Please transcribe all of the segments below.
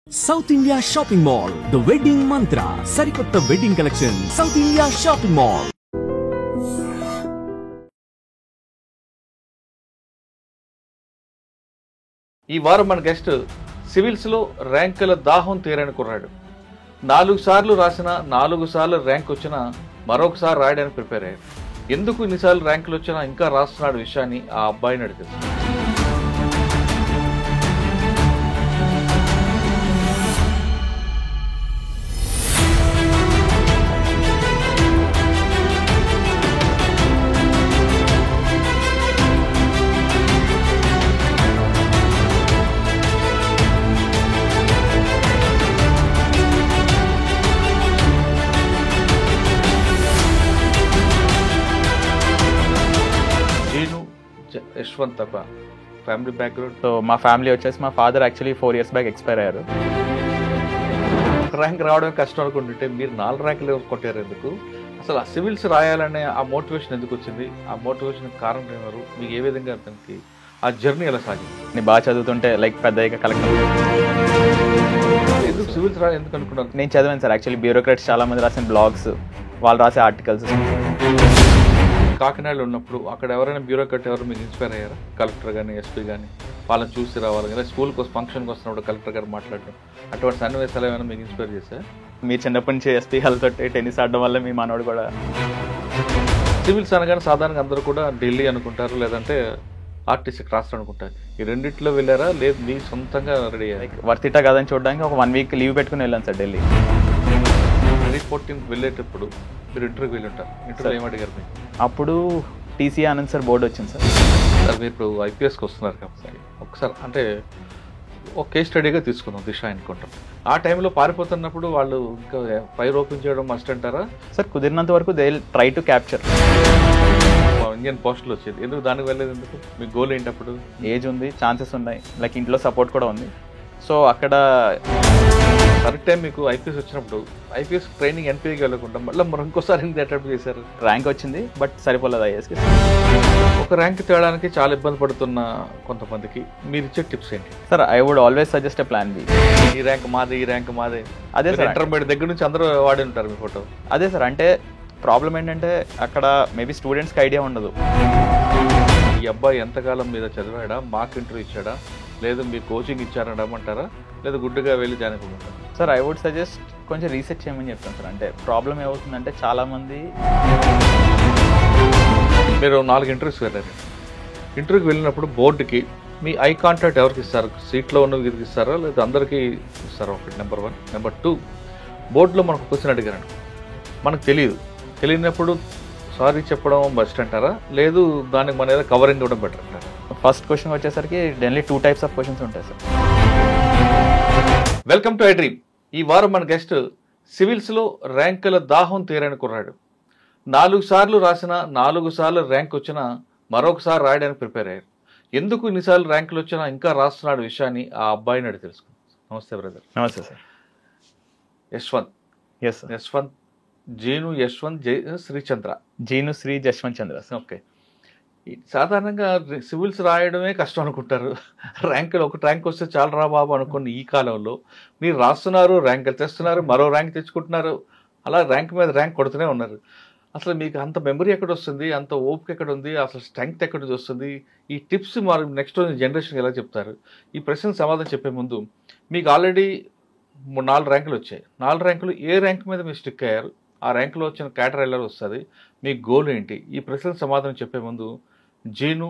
South India Shopping Mall, The Wedding Mantra, Sarikotta Wedding Collection, South India Shopping Mall. ఈ వారం మన guest civils లో ర్యాంకుల దాహం తీరని కుర్రాడు. 4 సార్లు రాసిన 4 సార్లు ర్యాంక్ వచ్చినా మరొకసారి రాయడానికి ప్రిపేర్ అయ్యాడు. ఎందుకు ఇన్నిసార్లు ర్యాంకులు వచ్చినా ఇంకా రాస్తున్నాడు విషయాన్ని ఆ అబ్బాయిని అడిగారు. యశ్వంత్ అబ్బా, ఫ్యామిలీ బ్యాక్గ్రౌండ్. సో మా ఫ్యామిలీ వచ్చేసి మా father actually 4 years back expire అయ్యారు. ర్యాంక్ రావడం కష్టం అనుకుంటుంటే మీరు 4 ర్యాంకులు కొట్టారు. ఎందుకు అసలు ఆ సివిల్స్ రాయాలనే ఆ మోటివేషన్ ఎందుకు వచ్చింది? ఆ మోటివేషన్ కారణం ఏమారు? మీకు ఏ విధంగా అతనికి ఆ జర్నీ ఎలా సాగింది? నేను బాగా చదువుతుంటే లైక్ పెద్దగా కలెక్టర్. ఎందుకు సివిల్స్ రాయాలి ఎందుకు అనుకున్నారు? నేను చదివాను సార్. యాక్చువల్లీ బ్యూరోక్రాట్స్ చాలా మంది రాసిన బ్లాగ్స్, వాళ్ళు రాసే ఆర్టికల్స్. కాకినాడలో ఉన్నప్పుడు అక్కడ ఎవరైనా బ్యూరోక్రాట్ ఎవరు మీకు ఇన్స్పైర్ అయ్యారా? కలెక్టర్ కానీ ఎస్పీ కానీ వాళ్ళని చూసి రావాలి కదా, స్కూల్కి ఫంక్షన్కి వస్తున్నప్పుడు కలెక్టర్ గారు మాట్లాడడం, అటువంటి సన్నివేశాలు ఏమైనా మీకు ఇన్స్పైర్ చేశారు? మీరు చిన్నప్పటి నుంచి ఎస్పీ వాళ్ళతో టెన్నిస్ ఆడడం వల్ల మీ మనోడు కూడా. సివిల్స్ అనగానే సాధారణంగా అందరూ కూడా ఢిల్లీ అనుకుంటారు, లేదంటే ఆర్టీసీకి రాష్ట్రం అనుకుంటారు. ఈ రెండిట్లో వెళ్ళారా, లేదు మీ సొంతంగా రెడీ అయ్యారు? వర్తిట కాదని చూడడానికి ఒక 1 week లీవ్ పెట్టుకుని వెళ్ళాను సార్ ఢిల్లీ. 2014 వెళ్ళేటప్పుడు మీరు ఇంటర్వ్యూకి వెళ్ళి ఉంటారు. ఇంటర్వ్యూ ఏమడిగారు మీకు? అప్పుడు టీసీ ఆనంద్ సార్ బోర్డు వచ్చింది సార్. సార్ మీరు ఇప్పుడు ఐపీఎస్కి వస్తున్నారు కాబట్టి ఒకసారి అంటే ఒక కేస్ స్టడీగా తీసుకుందాం, దిశ అనుకుంటాం. ఆ టైంలో పారిపోతున్నప్పుడు వాళ్ళు ఇంకా ఫైర్ ఓపెన్ చేయడం మస్ట్ అంటారా? సార్ కుదిరినంత వరకు they try to capture. Indian పోస్టులు వచ్చేది ఎందుకు, దానికి వెళ్ళేది ఎందుకు? మీ గోల్ ఏంటి? అప్పుడు ఏజ్ ఉంది, ఛాన్సెస్ ఉన్నాయి, లైక్ ఇంట్లో సపోర్ట్ కూడా ఉంది. సో అక్కడ కరెక్ట్ టైం మీకు ఐపీఎస్ వచ్చినప్పుడు ఐపీఎస్ ట్రైనింగ్ ఎన్పీకి వెళ్ళకుండా మళ్ళీ ఇంకోసారి ఎందుకు అటెంప్ట్ చేశారు? ర్యాంక్ వచ్చింది బట్ సరిపోలేదు ఐఏఎస్కి. ఒక ర్యాంక్ తేయడానికి చాలా ఇబ్బంది పడుతున్న కొంతమందికి మీరు ఇచ్చే టిప్స్ ఏంటి? Sir I would always suggest a plan B. ఈ ర్యాంక్ మాదే, ఈ ర్యాంక్ మాదే. అదే సార్, ఇంటర్మీడియట్ దగ్గర నుంచి అందరూ వాడి ఉంటారు మీ ఫోటో. అదే సార్, అంటే ప్రాబ్లం ఏంటంటే అక్కడ మేబీ స్టూడెంట్స్కి ఐడియా ఉండదు. ఈ అబ్బాయి ఎంతకాలం మీద చదివాడా, మాక్ ఇంటర్వ్యూ ఇచ్చాడా, లేదు మీరు కోచింగ్ ఇచ్చారనమంటారా, లేదా గుడ్డుగా వెళ్ళి జాయిన్ అవ్వమంటారా? సార్ ఐ వుడ్ సజెస్ట్ కొంచెం రీసెర్చ్ చేయమని చెప్తాను సార్. అంటే ప్రాబ్లం ఏమవుతుందంటే చాలామంది మీరు 4 ఇంటర్వ్యూస్ వెళ్ళారు. ఇంటర్వ్యూకి వెళ్ళినప్పుడు బోర్డుకి మీ ఐ కాంటాక్ట్ ఎవరికి ఇస్తారు? సీట్లో ఉన్న వీరికి ఇస్తారా, లేదా అందరికీ ఇస్తారా? ఒకటి నెంబర్ 1. నెంబర్ 2, బోర్డులో మనకు క్వశ్చన్ అడిగారండి, మనకు తెలియనప్పుడు సారీ చెప్పడం బెస్ట్ అంటారా, లేదు దానికి మన ఏదో కవరింగ్ ఇవ్వడం బెటర్ అంటారా? ఫస్ట్ క్వశ్చన్ వచ్చేసరికి డైలీ 2 types ఆఫ్ క్వశ్చన్స్ ఉంటాయి sir. Welcome to I dream. ఈ వారం మన గెస్ట్ సివిల్స్లో ర్యాంకుల దాహం తీరని కుర్రాడు. 4 సార్లు రాసిన 4 సార్లు ర్యాంక్ వచ్చినా మరొకసారి రాయడానికి ప్రిపేర్ అయ్యారు. ఎందుకు ఇన్నిసార్లు ర్యాంకులు వచ్చినా ఇంకా రాస్తున్నాడు విషయాన్ని ఆ అబ్బాయిని అడిగి తెలుసుకుందాం. నమస్తే బ్రదర్. నమస్తే sir. Yashwanth. Yes sir. Yashwanth, Jeenu Yashwanth Srichandra. Jeenu Sri Jashwanth Chandra sir. Okay. సాధారణంగా సివిల్స్ రాయడమే కష్టం అనుకుంటారు. ర్యాంకులు ఒక ర్యాంక్ వస్తే చాలా రా బాబు అనుకుని ఈ కాలంలో మీరు రాస్తున్నారు, ర్యాంకులు తెస్తున్నారు, మరో ర్యాంక్ తెచ్చుకుంటున్నారు, అలా ర్యాంక్ మీద ర్యాంక్ కొడుతూనే ఉన్నారు. అసలు మీకు అంత మెమరీ ఎక్కడ వస్తుంది, అంత ఓపిక ఎక్కడ ఉంది, అసలు స్ట్రెంగ్త్ ఎక్కడ వస్తుంది? ఈ టిప్స్ మరి నెక్స్ట్ జనరేషన్కి ఎలా చెప్తారు? ఈ ప్రశ్నకు సమాధానం చెప్పే ముందు మీకు ఆల్రెడీ 4 ర్యాంకులు వచ్చాయి. 4 ర్యాంకులు ఏ ర్యాంక్ మీద మీరు స్టిక్ అయ్యారు? ఆ ర్యాంకులో వచ్చిన క్యాటర్ ఎలా వస్తుంది? మీ గోల్ ఏంటి? ఈ ప్రశ్నకు సమాధానం చెప్పే ముందు జీను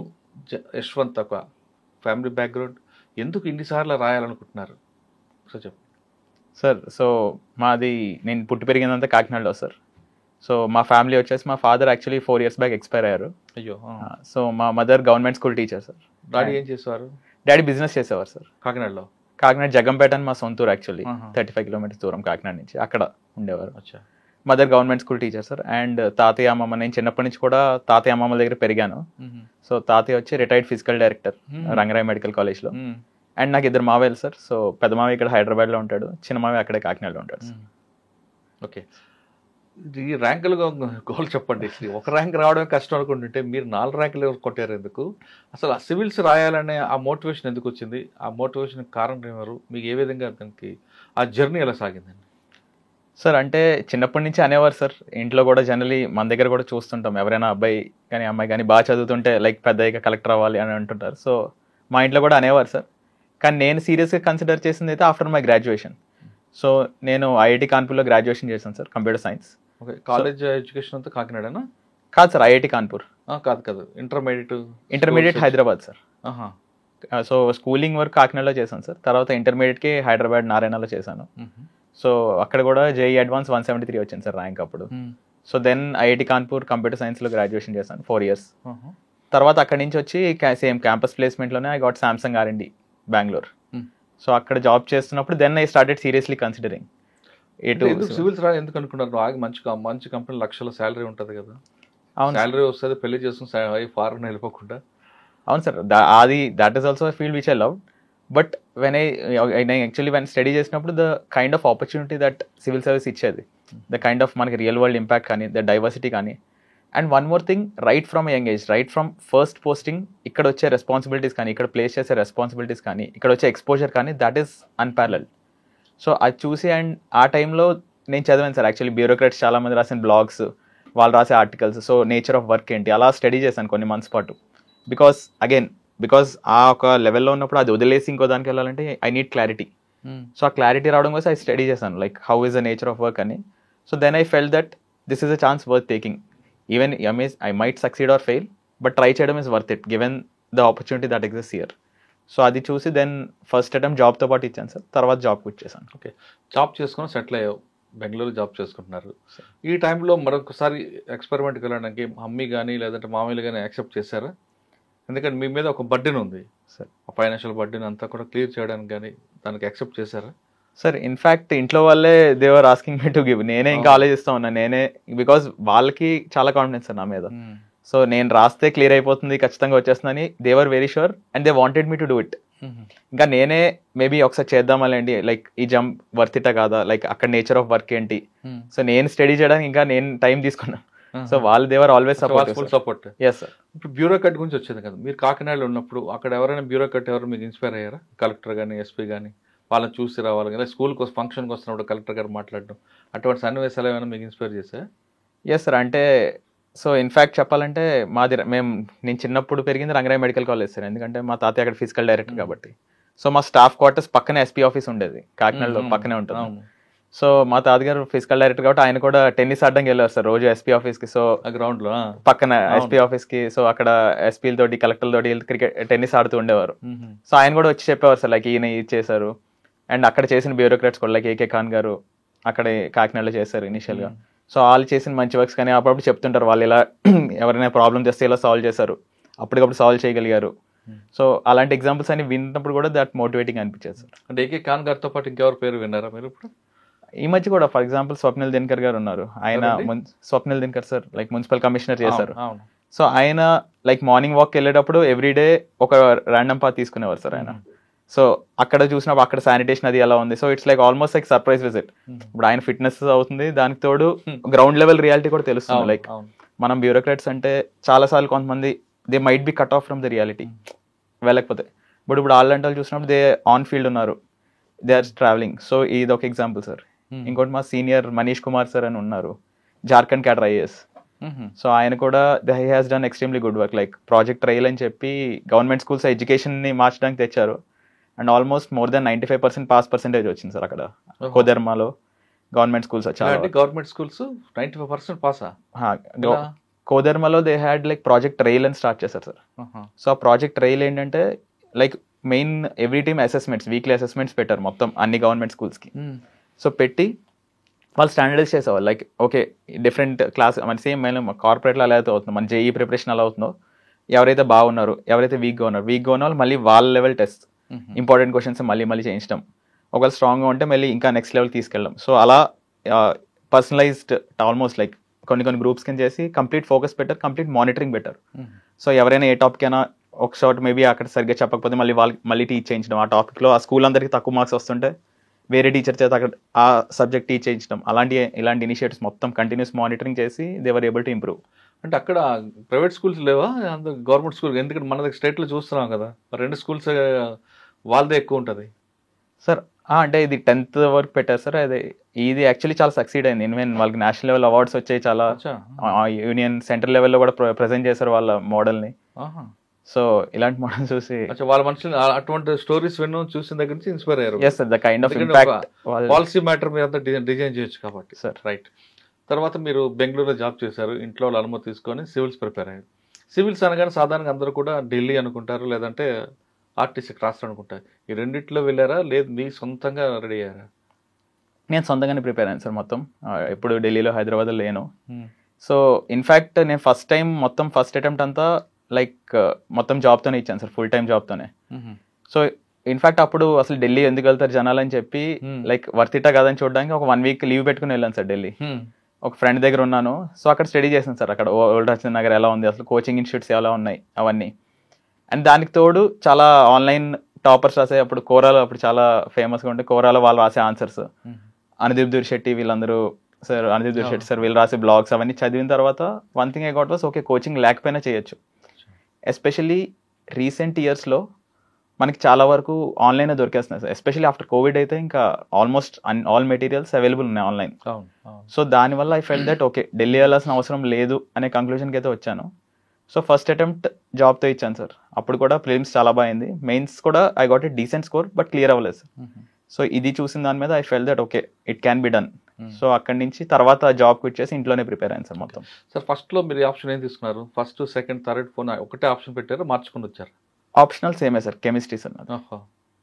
యశ్వంత్ ఒక ఫ్యామిలీ బ్యాక్గ్రౌండ్, ఎందుకు ఇన్నిసార్లు రాయాలనుకుంటున్నారు సార్ చెప్పండి. సార్ సో మాది, నేను పుట్టి పెరిగిందంతా కాకినాడలో సార్. సో మా ఫ్యామిలీ వచ్చేసి మా father actually 4 years back expire అయ్యారు. అయ్యో. సో మా mother government school teacher sir. Daddy ఏం చేసేవారు? డాడీ బిజినెస్ చేసేవారు సార్. కాకినాడలో? కాకినాడ జగంపేట అని మా సొంతూరు, యాక్చువల్లీ 35 kilometers దూరం కాకినాడ నుంచి, అక్కడ ఉండేవారు. అచ్చా. Mother government school teacher sir. And తాతయ్య అమ్మమ్మ, నేను చిన్నప్పటి నుంచి కూడా తాతయ్య అమ్మమ్మ దగ్గర పెరిగాను. సో తాతయ్య వచ్చి retired physical director Rangaraya medical కాలేజ్లో. అండ్ నాకు 2 మావయ్యలు సార్. సో పెద్ద మావయ్య ఇక్కడ హైదరాబాద్లో ఉంటాడు, చిన్న మావయ్య అక్కడే కాకినాడలో ఉంటాడు సార్. ఓకే. ఈ ర్యాంకులు గోల్ చెప్పండి. ఒక ర్యాంక్ రావడమే కష్టం అనుకుంటుంటే మీరు 4 ర్యాంకులు కొట్టారు ఎందుకు? అసలు ఆ సివిల్స్ రాయాలనే ఆ మోటివేషన్ ఎందుకు వచ్చింది? ఆ మోటివేషన్ కారణం ఎవరు? మీకు ఏ విధంగా దానికి ఆ జర్నీ ఎలా సాగిందండి? సార్ అంటే చిన్నప్పటి నుంచి అనేవారు సార్, ఇంట్లో కూడా జనరలీ మన దగ్గర కూడా చూస్తుంటాం, ఎవరైనా అబ్బాయి కానీ అమ్మాయి కానీ బాగా చదువుతుంటే లైక్ పెద్దగా కలెక్టర్ అవ్వాలి అని అంటుంటారు. సో మా ఇంట్లో కూడా అనేవారు సార్. కానీ నేను సీరియస్గా కన్సిడర్ చేసింది అయితే ఆఫ్టర్ మై గ్రాడ్యుయేషన్. సో నేను ఐఐటి కాన్పూర్లో గ్రాడ్యుయేషన్ చేశాను sir, computer science. Okay, college education అంతా కాకినాడనా? కాదు సార్, ఐఐటి కాన్పూర్. కాదు, intermediate Hyderabad sir. So schooling work కాకినాడలో చేశాను సార్. తర్వాత ఇంటర్మీడియట్కి హైదరాబాద్ నారాయణలో చేశాను. సో అక్కడ కూడా జేఈ అడ్వాన్స్ 173 వచ్చింది సార్ ర్యాంక్ అప్పుడు. So then IIT Kanpur computer సైన్స్లో గ్రాడ్యుయేషన్ చేశాను 4 years. తర్వాత అక్కడి నుంచి వచ్చి సేమ్ క్యాంపస్ ప్లేస్మెంట్లోనే I got Samsung R&D Bengaluru. So అక్కడ జాబ్ చేస్తున్నప్పుడు then I started seriously considering civils ఎందుకు అనుకున్నారు? ఆగి మంచి కంపెనీ లక్షల శాలరీ ఉంటుంది కదా. అవును, శాలరీ వస్తుంది, పెళ్లి చేసుకుని ఫారెన్ వెళ్ళిపోకుండా. అవును సార్, అది that is also field which I love. But when actually when study చేసినప్పుడు the kind of opportunity that civil service ఇచ్చేది, ద కైండ్ ఆఫ్ మనకి రియల్ వరల్డ్ ఇంపాక్ట్ కానీ, ద డైవర్సిటీ కానీ, and one more thing, right from young age, right from first posting ఇక్కడ వచ్చే responsibilities కానీ, ఇక్కడ place చేసే రెస్పాన్సిబిలిటీస్ కానీ, ఇక్కడ వచ్చే ఎక్స్పోజర్ కానీ, దట్ ఈస్ అన్పారలల్. సో అది చూసి అండ్ ఆ టైంలో నేను చదివాను సార్. యాక్చువల్లీ బ్యూరోక్రాట్స్ చాలామంది రాసిన బ్లాగ్స్, వాళ్ళు రాసే articles, so nature of work ఏంటి, అలా స్టడీ చేశాను కొన్ని మంత్స్ పాటు. బికాస్ ఆ ఒక లెవెల్లో ఉన్నప్పుడు అది వదిలేసి ఇంకో దానికి వెళ్ళాలంటే ఐ నీడ్ క్లారిటీ. సో ఆ క్లారిటీ రావడం కోసం ఐ స్టడీ చేశాను like how is the nature of work అని. So then I felt that this is a chance worth taking. Even I might succeed or fail, but try చేయడం is worth it given the opportunity that exist here. So అది చూసి then first attempt జాబ్తో పాటు ఇచ్చాను sir. తర్వాత job quit చేశాను. Okay, job చేసుకుని settle అయ్యావు, Bengaluru job చేసుకుంటున్నారు. ఈ టైంలో మరొకసారి ఎక్స్పెరిమెంట్కి వెళ్ళడానికి మమ్మీ కానీ లేదంటే మామయ్యలు కానీ యాక్సెప్ట్ చేశారా? ఎందుకంటే మీ మీద ఒక బర్డెన్ ఉంది సార్, ఆ ఫైనాన్షియల్ బర్డెన్ అంతా కూడా క్లియర్ చేయడానికి కానీ దానికి యాక్సెప్ట్ చేశారా? సార్ ఇన్ఫ్యాక్ట్ ఇంట్లో వాళ్ళే దేవర్ ఆస్కింగ్ మీ టు గివ్. నేనే ఇంకా ఆలోచిస్తా ఉన్నా, బికాస్ వాళ్ళకి చాలా కాన్ఫిడెన్స్ సార్ నా మీద. సో నేను రాస్తే క్లియర్ అయిపోతుంది, ఖచ్చితంగా వచ్చేస్తుందని they were very sure and they wanted me to do it. ఇంకా నేనే మేబీ ఒకసారి చేద్దామలేండి, లైక్ ఈ జంప్ వర్త్ ఇటా కాదా, లైక్ అక్కడ నేచర్ ఆఫ్ వర్క్ ఏంటి. సో నేను స్టడీ చేయడానికి ఇంకా నేను టైం తీసుకున్నాను. సో వాళ్ళు they were always full support. Yes sir. ఇప్పుడు బ్యూరోక్రాట్ గురించి వచ్చింది కదా, మీరు కాకినాడలో ఉన్నప్పుడు అక్కడ ఎవరైనా బ్యూరోక్రాట్ ఎవరు మీకు ఇన్స్పైర్ అయ్యారా? కలెక్టర్ కానీ ఎస్పీ కానీ వాళ్ళని చూసి రావాలి కదా, స్కూల్కి ఫంక్షన్కి వస్తున్నప్పుడు కలెక్టర్ గారు మాట్లాడడం, అటువంటి సన్నివేశాలు ఏమైనా మీకు ఇన్స్పైర్ చేశారా? Yes sir. అంటే సో ఇన్ఫ్యాక్ట్ చెప్పాలంటే నేను చిన్నప్పుడు పెరిగింది రంగరాయ మెడికల్ కాలేజ్ సార్. ఎందుకంటే మా తాతయ్య అక్కడ ఫిజికల్ డైరెక్టర్ కాబట్టి. సో మా స్టాఫ్ క్వార్టర్స్ పక్కనే ఎస్పీ ఆఫీస్ ఉండేది, కాకినాడలో పక్కనే ఉంటుంది. సో మా తాతగారు ఫిజికల్ డైరెక్టర్ కాబట్టి ఆయన కూడా టెన్నిస్ ఆడడానికి వెళ్ళారు సార్ రోజు ఎస్పీ ఆఫీస్కి. సో గ్రౌండ్ లో పక్కన ఎస్పీ ఆఫీస్కి, సో అక్కడ ఎస్పీలతోటి కలెక్టర్లతోటి క్రికెట్ టెన్నిస్ ఆడుతూ ఉండేవారు. సో ఆయన కూడా వచ్చి చెప్పేవారు సార్ లైక్ ఈయన ఇది చేశారు. అండ్ అక్కడ చేసిన బ్యూరోక్రాట్స్ కూడా లైక్ ఏకే ఖాన్ గారు అక్కడ కాకినాడలో చేశారు ఇనిషియల్గా. సో వాళ్ళు చేసిన మంచి వర్క్స్ కానీ అప్పుడప్పుడు చెప్తుంటారు, వాళ్ళు ఇలా ఎవరైనా ప్రాబ్లం చేస్తే ఇలా సాల్వ్ చేశారు, అప్పటికప్పుడు సాల్వ్ చేయగలిగారు. సో అలాంటి ఎగ్జాంపుల్స్ అని విన్నప్పుడు కూడా దట్ మోటివేటింగ్ అనిపించేది సార్. అంటే ఏకే ఖాన్ గారితో పాటు ఇంకెవరి పేరు విన్నారా మీరు ఇప్పుడు? ఈ మధ్య కూడా ఫర్ ఎగ్జాంపుల్ స్వప్నిల్ దినకర్ గారు ఉన్నారు. ఆయన Swapnil Dinakar sir like municipal commissioner చేశారు. సో ఆయన లైక్ మార్నింగ్ వాక్ వెళ్ళేటప్పుడు ఎవ్రీడే ఒక ర్యాండమ్ పాత్ తీసుకునేవారు సార్ ఆయన. సో అక్కడ చూసినప్పుడు అక్కడ శానిటేషన్ అది ఎలా ఉంది. So it's like almost like surprise visit. ఇప్పుడు ఆయన ఫిట్నెస్ అవుతుంది, దానికి తోడు గ్రౌండ్ లెవెల్ రియాలిటీ కూడా తెలుస్తుంది. లైక్ మనం బ్యూరోక్రాట్స్ అంటే చాలా సార్లు కొంతమంది they might be cut off from the reality వెళ్ళకపోతే, బట్ ఇప్పుడు వాళ్ళంటి వాళ్ళు చూసినప్పుడు దే ఆన్ ఫీల్డ్ ఉన్నారు, దే ఆర్ ట్రావెలింగ్. సో ఇది ఒక ఎగ్జాంపుల్ సార్. ఇంకోటి మా సీనియర్ మనీష్ కుమార్ సార్ అని ఉన్నారు, జార్ఖండ్ క్యాడర్ IAS. సో ఆయన కూడా he has done extremely good work. Like project trail అని చెప్పి గవర్నమెంట్ స్కూల్స్ ఎడ్యుకేషన్ని మార్చడానికి తెచ్చారు. And almost more than 95% pass percentage వచ్చింది సార్ అక్కడ కోదర్మాలో గవర్నమెంట్ స్కూల్స్. గవర్నమెంట్ స్కూల్స్ 95% పాసా? కోదర్మాలో they had like project rail అని స్టార్ట్ చేశారు సార్. సో ఆ ప్రాజెక్ట్ రైల్ ఏంటంటే like main every team assessments, weekly assessments పెట్టారు మొత్తం అన్ని గవర్నమెంట్ స్కూల్స్కి. సో పెట్టి వాళ్ళు స్టాండర్డైజ్ చేసేవాళ్ళు లైక్ ఓకే డిఫరెంట్ క్లాస్ మన సేమ్ మేము కార్పొరేట్లో అలా అయితే అవుతుందో, మన జేఈ ప్రిపరేషన్ అలా అవుతుందో, ఎవరైతే బాగున్నారు ఎవరైతే వీక్గా ఉన్న వాళ్ళు మళ్ళీ వాళ్ళ లెవెల్ టెస్ట్, ఇంపార్టెంట్ క్వశ్చన్స్ మళ్ళీ చేయించడం, ఒకవేళ స్ట్రాంగ్గా ఉంటే మళ్ళీ ఇంకా నెక్స్ట్ లెవెల్ తీసుకెళ్ళడం. సో అలా పర్సనలైజ్డ్ ఆల్మోస్ట్ లైక్ కొన్ని గ్రూప్స్ కింద చేసి కంప్లీట్ ఫోకస్ పెట్టారు, కంప్లీట్ మానిటరింగ్ పెట్టారు. సో ఎవరైనా ఏ టాపిక్ అయినా ఒక షార్ట్ మేబీ అక్కడ సరిగ్గా చెప్పకపోతే మళ్ళీ టీచ్ చేయించడం, ఆ టాపిక్లో ఆ స్కూల్ అందరికీ తక్కువ మార్క్స్ వస్తుంటే వేరే టీచర్ చేత అక్కడ ఆ సబ్జెక్ట్ టీచ్ చేయించడం ఇలాంటి ఇనిషియేటివ్స్ మొత్తం కంటిన్యూస్ మానిటరింగ్ చేసి they were able to improve. అంటే అక్కడ ప్రైవేట్ స్కూల్స్ లేవా గవర్నమెంట్ స్కూల్? ఎందుకంటే మన దగ్గర స్టేట్లో చూస్తున్నాం కదా, 2 స్కూల్స్ వాళ్ళదే ఎక్కువ ఉంటుంది సార్. అంటే ఇది 10th వరకు పెట్టారు సార్. ఇది యాక్చువల్లీ చాలా సక్సీడ్ అయింది. ఇన్వెన్ వాళ్ళకి నేషనల్ లెవెల్ అవార్డ్స్ వచ్చాయి, చాలా యూనియన్ సెంట్రల్ లెవెల్లో కూడా ప్రజెంట్ చేశారు వాళ్ళ మోడల్ని. సో ఇలాంటి మోడల్ చూసి వాళ్ళ మనుషులు అటువంటి స్టోరీస్ విన్న చూసిన దగ్గర నుంచి ఇన్స్పైర్ అయ్యారు. Yes sir, the kind of impact policy matter మీద అంతా డిజైన్ చేయొచ్చు కాబట్టి సార్. రైట్. తర్వాత మీరు బెంగళూరులో జాబ్ చేశారు, ఇంట్లో వాళ్ళు అనుమతి తీసుకొని సివిల్స్ ప్రిపేర్ అయ్యారు. సివిల్స్ అనగానే సాధారణంగా అందరూ కూడా ఢిల్లీ అనుకుంటారు, లేదంటే ఆర్టీసీ క్రాస్ అనుకుంటారు. ఈ రెండిట్లో వెళ్ళారా, లేదు మీ సొంతంగా రెడీ అయ్యారా? నేను సొంతంగానే ప్రిపేర్ అయ్యాను సార్. మొత్తం ఎప్పుడు ఢిల్లీలో హైదరాబాద్లో లేను. సో ఇన్ఫ్యాక్ట్ నేను ఫస్ట్ అటెంప్ట్ అంతా లైక్ మొత్తం జాబ్తోనే ఇచ్చాను సార్, ఫుల్ టైం జాబ్తోనే. సో ఇన్ఫ్యాక్ట్ అప్పుడు అసలు ఢిల్లీ ఎందుకు వెళ్తారు జనాలు అని చెప్పి లైక్ వర్తిటా కాదని చూడడానికి ఒక 1 వీక్ లీవ్ పెట్టుకుని వెళ్ళాను సార్ ఢిల్లీ. ఒక ఫ్రెండ్ దగ్గర ఉన్నాను. సో అక్కడ స్టడీ చేశాను సార్, అక్కడ ఓల్డ్ రాజేంద్ర నగర్ ఎలా ఉంది, అసలు కోచింగ్ ఇన్స్టిట్యూట్స్ ఎలా ఉన్నాయి అవన్నీ. అండ్ దానికి తోడు చాలా ఆన్లైన్ టాపర్స్ రాసే, అప్పుడు కోరాలో అప్పుడు చాలా ఫేమస్గా ఉంటే కోరాలో వాళ్ళు రాసే ఆన్సర్స్, అనుదీప్ దుర్శెట్టి వీళ్ళందరూ సార్, అనుదీప్ దుర్శెట్టి సార్ వీళ్ళు రాసే బ్లాగ్స్ అవన్నీ చదివిన తర్వాత one thing I got was okay, coaching లేకపోయినా చేయొచ్చు. ఎస్పెషల్లీ రీసెంట్ ఇయర్స్లో మనకి చాలా వరకు ఆన్లైన్ దొరికేస్తున్నాయి సార్. ఎస్పెషల్లీ ఆఫ్టర్ కోవిడ్ అయితే ఇంకా ఆల్మోస్ట్ ఆల్ మెటీరియల్స్ అవైలబుల్ ఉన్నాయి ఆన్లైన్. సో దానివల్ల I felt that okay, Delhi వెళ్ళాల్సిన అవసరం లేదు అనే కంక్లూజన్కి అయితే వచ్చాను. సో ఫస్ట్ అటెంప్ట్ జాబ్తో ఇచ్చాను సార్. అప్పుడు కూడా ప్రిలిమ్స్ చాలా బాగుంది, మెయిన్స్ కూడా I got a decent score, but clear అవ్వలేదు సార్. సో ఇది చూసిన దాని మీద I felt that okay, it can be done. So అక్కడి నుంచి తర్వాత జాబ్ క్విట్ చేసి ఇంట్లోనే ప్రిపేర్ అయ్యాను సార్ మొత్తం. సార్ ఫస్ట్లో మీరు ఆప్షన్ ఏం తీసుకున్నారు? ఫస్ట్, సెకండ్, థర్డ్, ఫోన్ ఒకటే ఆప్షన్ పెట్టారు, మార్చుకుని వచ్చారు? ఆప్షనల్ సేమే సార్, కెమిస్ట్రీ సార్.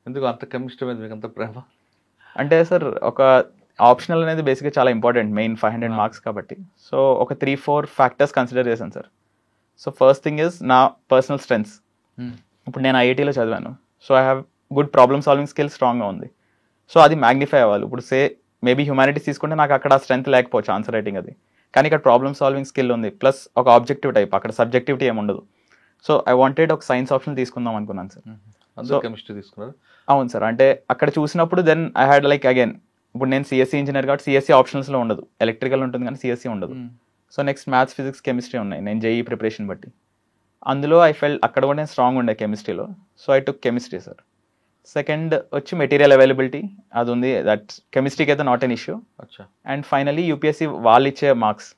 ఎందుకు అంత కెమిస్ట్రీ మీద మీకు అంత ప్రేమ? అంటే సార్ ఒక ఆప్షనల్ అనేది బేసిక్గా చాలా ఇంపార్టెంట్, మెయిన్ 500 మార్క్స్ కాబట్టి. సో ఒక 3-4 ఫ్యాక్టర్స్ కన్సిడర్ చేశాను sir. So first thing is నా పర్సనల్ స్ట్రెంగ్స్. ఇప్పుడు నేను ఐఐటీలో చదివాను, so I have good problem solving skill స్ట్రాంగ్గా ఉంది. సో అది మ్యాగ్నిఫై అవ్వాలి. ఇప్పుడు మేబీ హ్యుమానిటీస్ తీసుకుంటే నాకు అక్కడ స్ట్రెంత్ లేకపోవచ్చు ఆన్సర్ రైటింగ్ అది, కానీ ఇక్కడ ప్రాబ్లమ్ సాల్వింగ్ స్కిల్ ఉంది, ప్లస్ ఒక ఆబ్జెక్టివ్ టైప్, అక్కడ సబ్జెక్టివిటీ ఏమి ఉండదు. సో ఐ వాంటెడ్ ఒక సైన్స్ ఆప్షన్ తీసుకుందాం అనుకున్నాను సార్. సో కెమిస్ట్రీ తీసుకున్నారు? అవును సార్. అంటే అక్కడ చూసినప్పుడు then I had like again, ఇప్పుడు నేను సిఎస్సి ఇంజనీర్ కాబట్టి సిఎస్సి ఆప్షన్స్లో ఉండదు, ఎలక్ట్రికల్ ఉంటుంది కానీ సిఎస్సి ఉండదు. So next maths, physics, chemistry ఉన్నాయి నేను జేఈ ప్రిపరేషన్ బట్టి. అందులో ఐ ఫెల్ట్ అక్కడ కూడా నేను స్ట్రాంగ్ ఉండే కెమిస్ట్రీలో. So I took chemistry sir. Second వచ్చి మెటీరియల్ అవైలబిలిటీ, అది ఉంది, దట్ కెమిస్ట్రీకి అయితే not an issue. And finally UPSC వాళ్ళు ఇచ్చే marks,